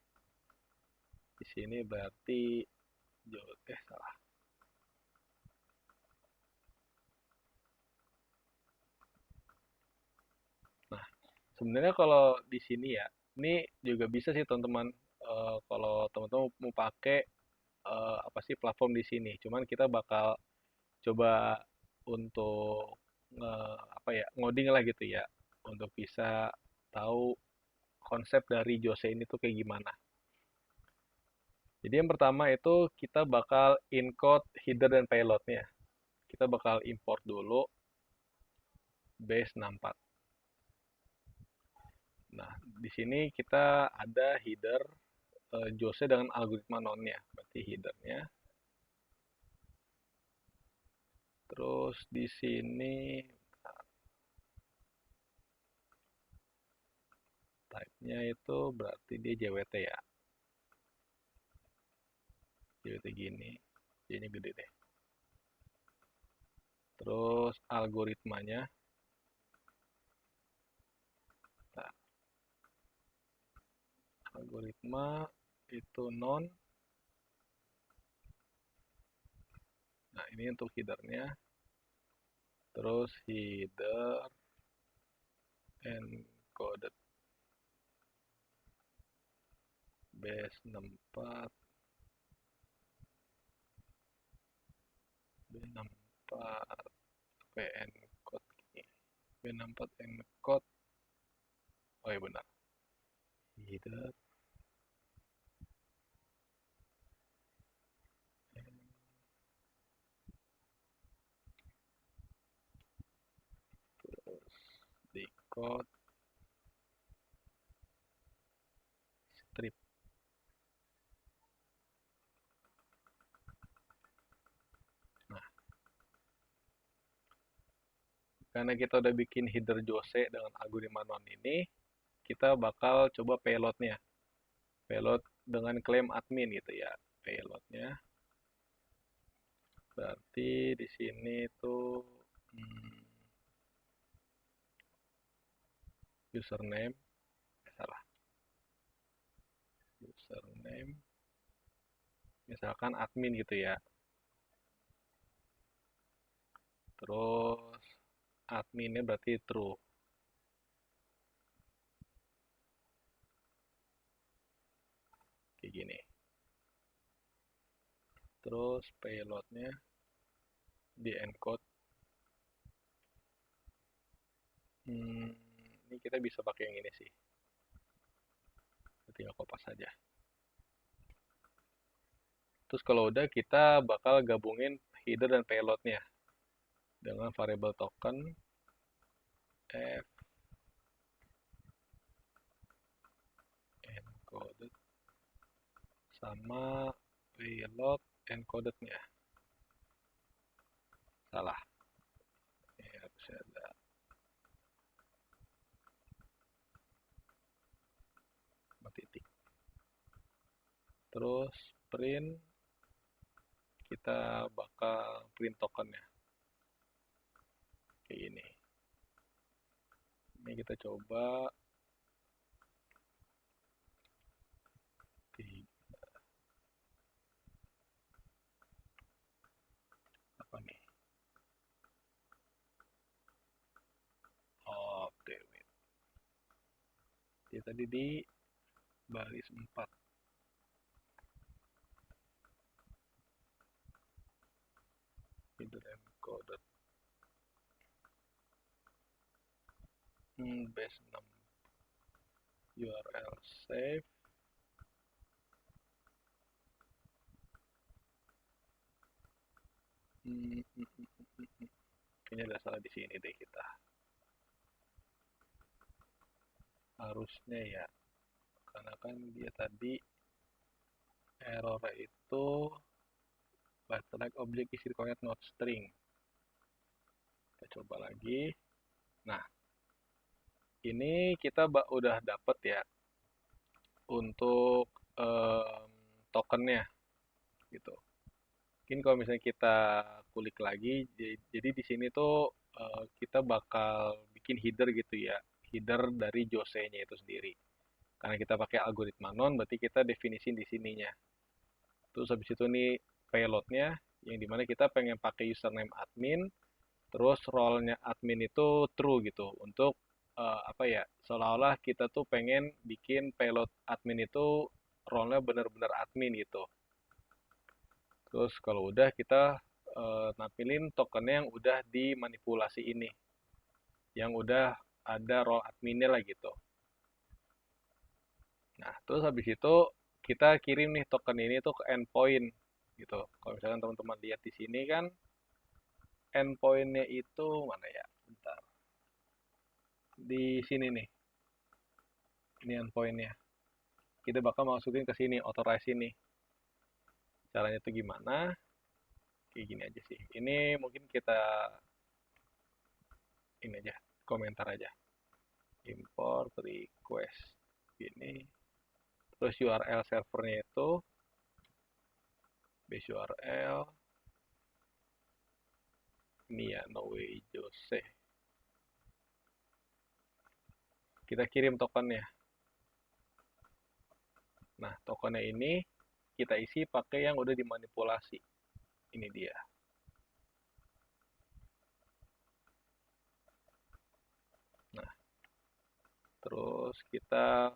Di sini berarti salah. Nah, sebenarnya kalau di sini ya, ini juga bisa sih teman-teman kalau teman-teman mau pakai apa sih platform di sini. Cuman kita bakal coba untuk apa ya, ngoding lah gitu ya untuk bisa tahu konsep dari Jose ini tuh kayak gimana. Jadi yang pertama itu kita bakal encode header dan payloadnya. Kita bakal import dulu base 64. Nah, di sini kita ada header Jose dengan algoritma nonnya. Berarti headernya. Terus di sini type-nya itu berarti dia JWT ya. JWT gini. J-nya gede deh. Terus algoritmanya. Nah, algoritma itu non. Nah, ini untuk headernya. Terus header encoded base 64 B64 PN code ini. B64 encode. Oh ya benar. Header terus decode strip. Nah, karena kita udah bikin header Jose dengan algoritma non ini, kita bakal coba payloadnya. Payload dengan klaim admin gitu ya. Payloadnya berarti di sini tuh hmm, username, salah, username, misalkan admin gitu ya. Terus adminnya berarti true. kayak gini. Terus payloadnya di encode. Ini kita bisa pakai yang ini sih. Tinggal kopas saja. Terus kalau udah kita bakal gabungin header dan payloadnya dengan variable token f encoded sama payload encodednya. Salah. Ini harusnya ada titik. Terus print, kita bakal print tokennya kayak gini. Ini kita coba apa nih? Oke, jadi tadi di baris 4. Header encoded. Base 6 URL save. Kayaknya ada salah di sini deh kita. Harusnya ya, karena kan dia tadi error itu but like object is required not string. Kita coba lagi. Nah, ini kita udah dapet ya untuk tokennya gitu. Mungkin kalau misalnya kita kulik lagi, jadi di sini tuh kita bakal bikin header gitu ya, header dari Jose-nya itu sendiri. Karena kita pakai algoritma non, berarti kita definisiin di sininya. Terus habis itu nih payloadnya, yang dimana kita pengen pakai username admin, terus role-nya admin itu true gitu, untuk apa ya, seolah-olah kita tuh pengen bikin payload admin itu role-nya bener-bener admin gitu. Terus kalau udah kita nampilin tokennya yang udah dimanipulasi ini, yang udah ada role adminnya lah gitu. Nah, terus habis itu kita kirim nih token ini tuh ke endpoint gitu. Kalau misalkan teman-teman lihat di sini kan endpointnya itu mana ya? Bentar. Di sini nih. Ini endpointnya. Kita bakal masukin ke sini, authorize ini. Caranya tuh gimana? Kayak gini aja sih. Ini mungkin kita ini aja, komentar aja. Import request ini. Terus URL servernya itu base URL ini ya, no way Jose. Kita kirim tokennya. Nah, tokennya ini kita isi pakai yang udah dimanipulasi. Ini dia. Nah, terus kita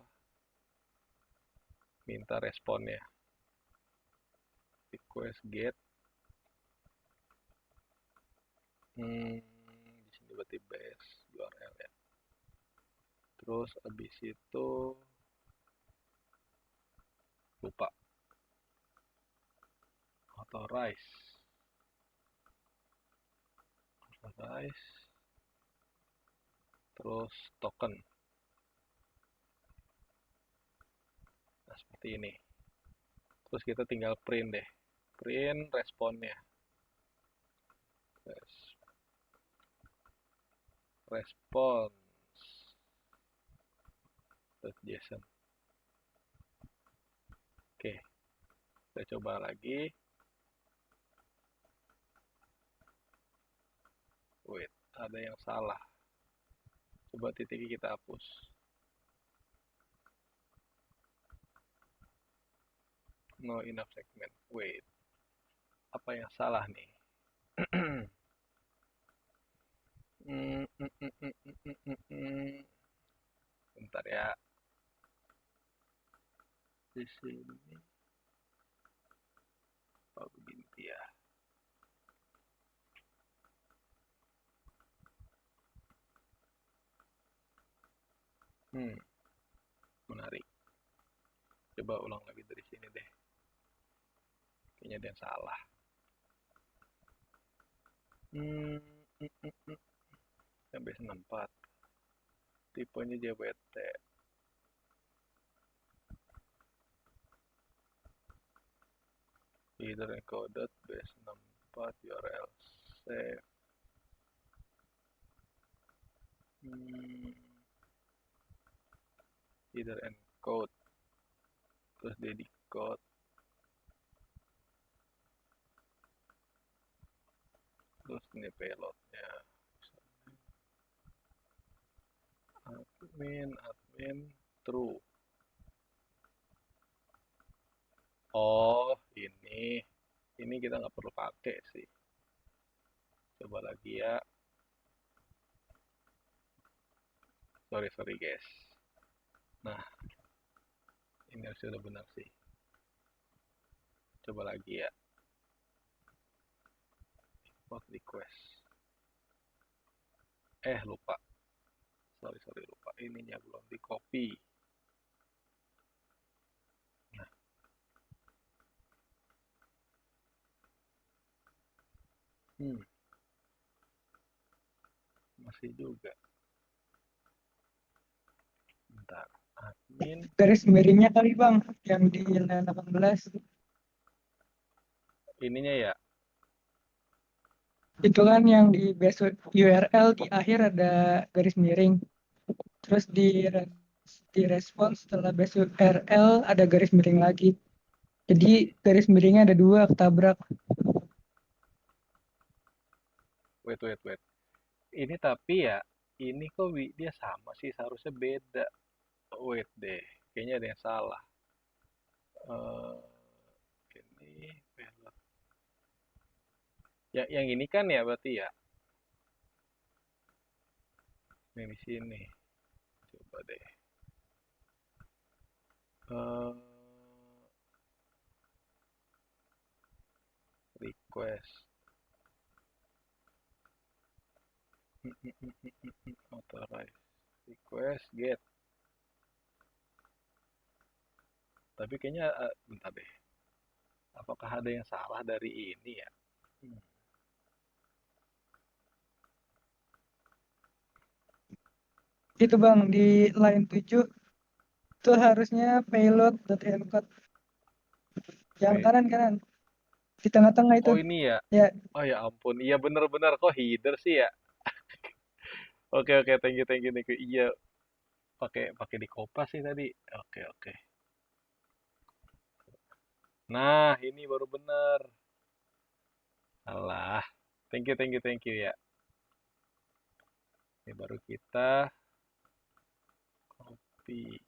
minta responnya. Request get. Di sini berarti base URL ya. Terus habis itu lupa authorize. Terus token. Nah, seperti ini. Terus kita tinggal print deh. Print responnya. Response. .json. Oke. Kita coba lagi. Wait, ada yang salah. Coba titiknya kita hapus. No enough segment. Wait. Apa yang salah nih? Bentar ya. di sini apa begini dia. Hmm, menarik. Coba ulang lagi dari sini deh. Kayaknya ada yang salah. Hmm, mm, mm, mm. Sampai 64. Tipenya JWT. Either encoded base 64 URL save. Hmm, either encode terus dia decode terus ini payloadnya admin true. Oh, ini kita nggak perlu pakai sih. Coba lagi ya. Sorry guys. Nah, ini harus sudah benar sih. Coba lagi ya. Import request. Lupa. Sorry lupa. Ininya belum di copy. Nah, hmm, masih juga. Bentar. Admin. Garis miringnya kali bang, yang di line 18. Ininya ya. Itu kan yang di base URL di akhir ada garis miring. Terus di respons setelah base URL ada garis miring lagi. Jadi garis miringnya ada dua ketabrak. Wait. Ini tapi ya, ini kok dia sama sih, seharusnya beda. Wait deh, kayaknya ada yang salah. Eh, ini payload. Yang ini kan ya berarti ya. Ini di sini. Coba deh. Eh, request. Authorize. Request get. Tapi kayaknya bentar deh. Apakah ada yang salah dari ini ya? Hmm. Itu bang di line 7 itu harusnya payload.encode. Yang Wait. kanan di tengah-tengah itu. Oh ini ya. Ya, Oh ya ampun. Iya bener-bener kok header sih ya. Oke, thank you. Iya, pakai pakai di Kopas sih tadi. Oke. Nah, ini baru bener. Salah. Thank you ya. Ini baru kita copy.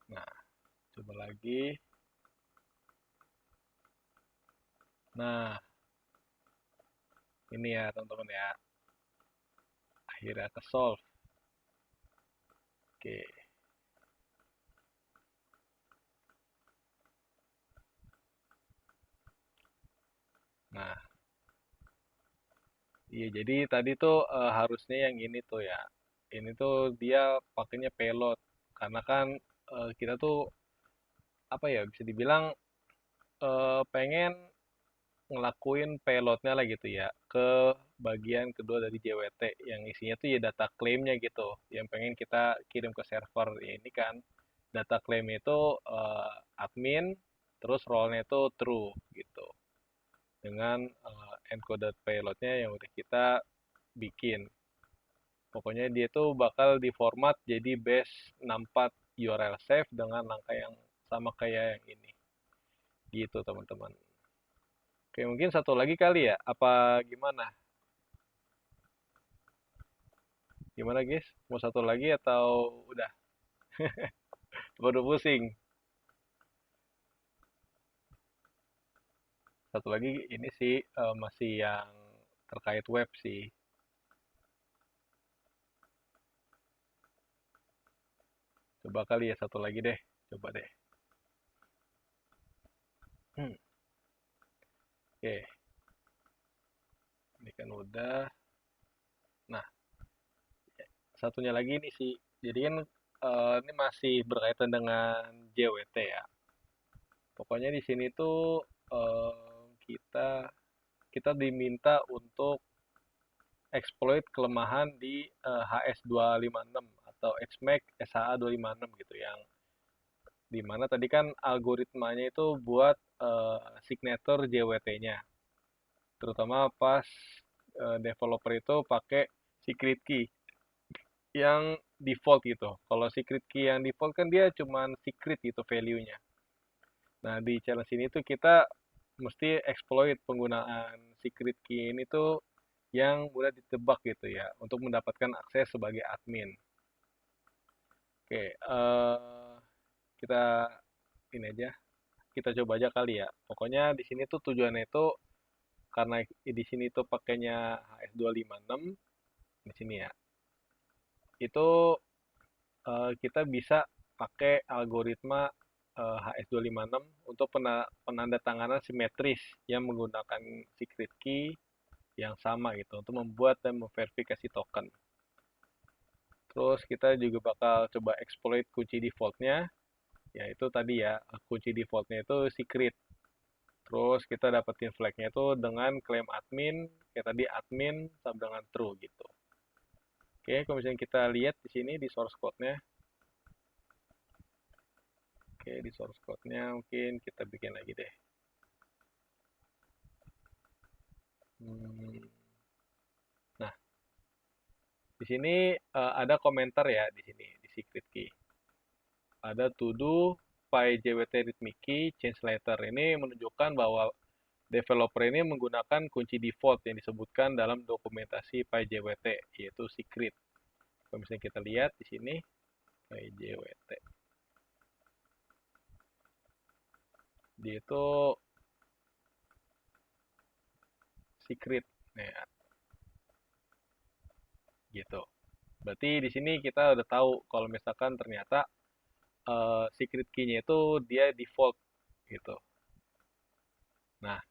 Nah, coba lagi. Nah, ini ya teman-teman ya. Akhirnya ke solve. Oke. Nah, iya jadi tadi tuh harusnya yang ini tuh ya. Ini tuh dia pakainya payload. Karena kan kita tuh apa ya bisa dibilang pengen ngelakuin payloadnya lah gitu ya ke bagian kedua dari JWT yang isinya tuh ya data claimnya gitu yang pengen kita kirim ke server ya, ini kan data claim itu admin terus role-nya itu true gitu dengan encoded payloadnya yang udah kita bikin pokoknya dia tuh bakal diformat jadi base 64 URL save dengan langkah yang sama kayak yang ini gitu teman-teman. Oke, mungkin satu lagi kali ya. Apa gimana? Gimana guys? Mau satu lagi atau udah? Baru pusing. Satu lagi ini sih masih yang terkait web sih. Coba kali ya satu lagi deh. Coba deh. Oke, ini kan udah. Nah, satunya lagi nih sih. Jadi kan ini masih berkaitan dengan JWT ya. Pokoknya di sini tuh kita kita diminta untuk exploit kelemahan di HS256 atau HMAC SHA256 gitu, yang dimana tadi kan algoritmanya itu buat signature JWT-nya, terutama pas developer itu pakai secret key yang default gitu. Kalau secret key yang default kan dia cuman secret gitu value-nya. Nah, di challenge ini tuh kita mesti exploit penggunaan secret key ini tuh yang mudah ditebak gitu ya, untuk mendapatkan akses sebagai admin. Oke, kita ini aja, kita coba aja kali ya. Pokoknya di sini tuh tujuannya itu karena di sini tuh pakainya HS256 di sini ya. Itu kita bisa pakai algoritma HS256 untuk penandatanganan simetris yang menggunakan secret key yang sama gitu untuk membuat dan memverifikasi token. Terus kita juga bakal coba exploit kunci defaultnya, yaitu tadi ya, kunci defaultnya itu secret. Terus kita dapetin flagnya itu dengan claim admin, kayak tadi admin sama dengan true gitu. Oke, kalau misalnya kita lihat di sini di source code-nya, oke di source code-nya mungkin kita bikin lagi deh. Nah, di sini ada komentar ya di sini di secret key. Ada to do PyJWT readme key change later. Ini menunjukkan bahwa developer ini menggunakan kunci default yang disebutkan dalam dokumentasi PyJWT, yaitu secret. Kalau misalnya kita lihat di sini, PyJWT. Dia itu secret. Nah, gitu. Berarti di sini kita udah tahu kalau misalkan ternyata secret key-nya itu dia default gitu. Nah,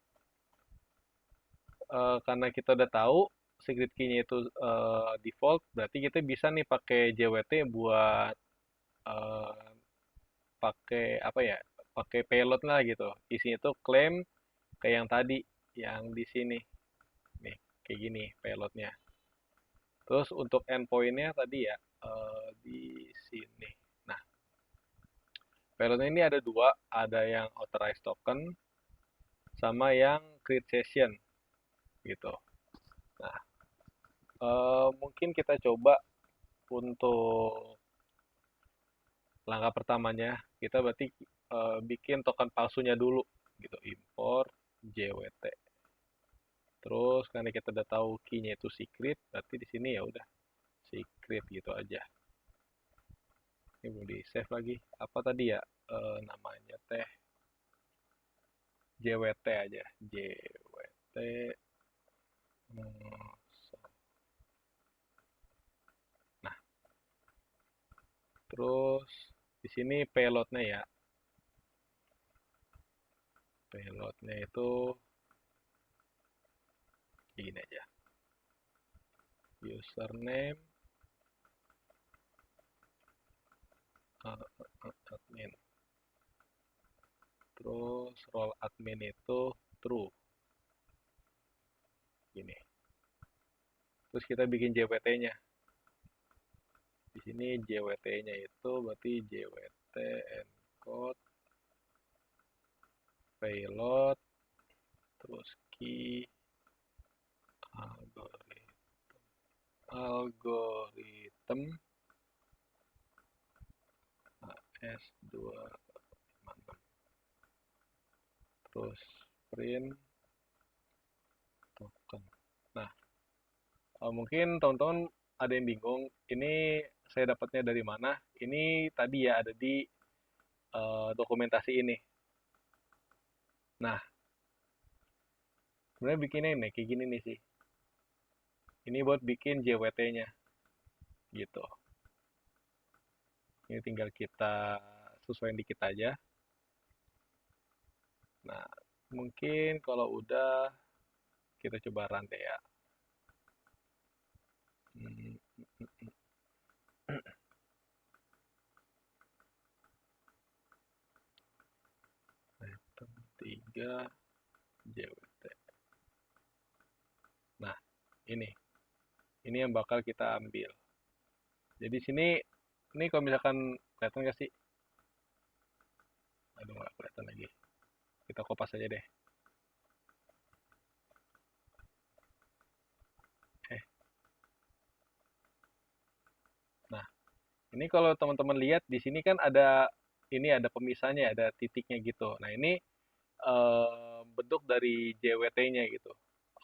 karena kita udah tahu secret key-nya itu default, berarti kita bisa nih pakai JWT buat uh, pakai apa ya? Pakai payload lah gitu. Isinya itu claim kayak yang tadi, yang di sini. Nih, kayak gini payloadnya. Terus untuk endpoint-nya tadi ya di sini. Nah, payload ini ada dua, ada yang authorized token sama yang create session gitu. Nah, mungkin kita coba untuk langkah pertamanya kita berarti bikin token palsunya dulu gitu, import JWT. Terus karena kita udah tahu key-nya itu secret, berarti di sini ya udah secret gitu aja. Ini belum di save lagi. Apa tadi ya namanya teh? JWT aja. JWT. Nah, terus di sini payloadnya ya. Payloadnya itu gini aja. Username admin. Terus role admin itu true. Gini. Terus kita bikin JWT-nya. Di sini JWT-nya itu berarti JWT encode payload terus key algorithm AS256 terus print token. Nah, mungkin teman-teman ada yang bingung, ini saya dapatnya dari mana? Ini tadi ya ada di dokumentasi ini. Nah, sebenarnya bikinnya ini kayak gini nih sih. Ini buat bikin JWT-nya gitu. Ini tinggal kita sesuaiin dikit aja. Nah, mungkin kalau udah kita coba run deh ya. Hmm, Item 3 JWT. Nah, ini yang bakal kita ambil. Jadi sini, ini kalau misalkan kelihatan nggak sih? Aduh, nggak kelihatan lagi. Kita kopas aja deh. Nah, ini kalau teman-teman lihat di sini kan ada pemisahnya, ada titiknya gitu. Nah, ini bentuk dari JWT-nya gitu.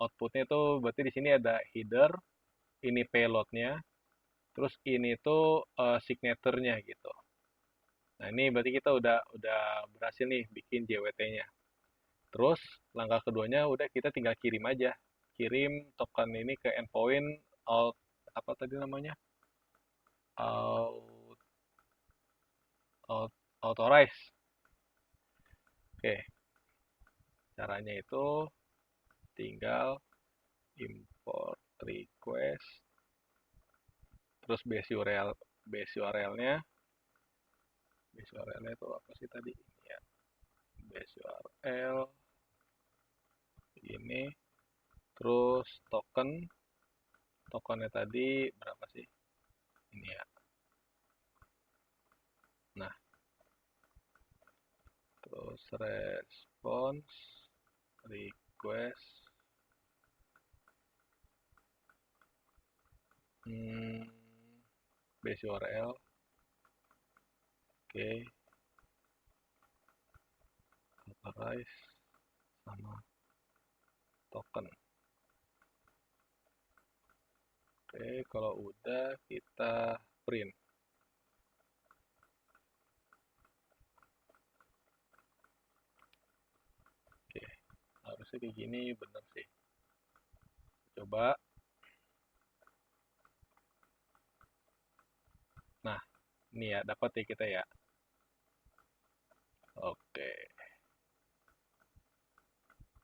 Outputnya tuh berarti di sini ada header, ini payload-nya, terus ini tuh signature-nya gitu. Nah, ini berarti kita udah berhasil nih bikin JWT-nya. Terus langkah keduanya udah kita tinggal kirim aja. Kirim token ini ke endpoint out apa tadi namanya? Out, out authorize. Oke, caranya itu tinggal import request terus base URL-nya itu apa sih tadi? Ya, base URL ini terus tokennya tadi berapa sih? Ini ya. Nah, terus response request base URL. Oke, authorize sama token. Oke, kalau udah kita print. Oke, harusnya kayak gini bener sih. Coba. Nah, ini ya, dapat ya kita ya. Oke,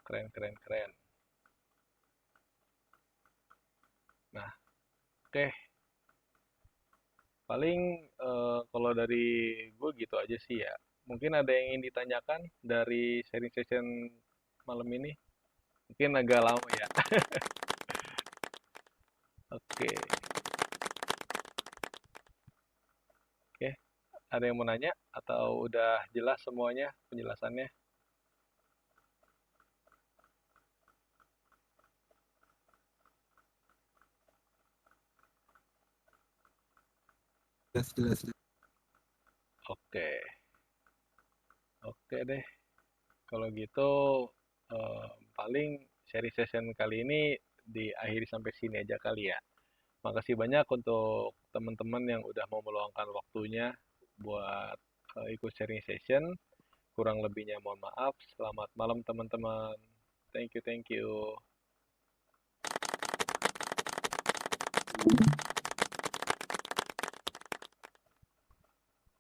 keren, keren, keren. Nah, oke. Paling kalau dari gue gitu aja sih ya. Mungkin ada yang ingin ditanyakan dari sharing session malam ini? Mungkin agak lama ya. Oke, oke. Ada yang mau nanya atau udah jelas semuanya penjelasannya? Jelas, jelas. Oke, oke deh. Kalau gitu paling sharing session kali ini diakhiri sampai sini aja kali ya. Makasih banyak untuk teman-teman yang udah mau meluangkan waktunya buat ikut sharing session. Kurang lebihnya mohon maaf. Selamat malam teman-teman. Thank you, thank you.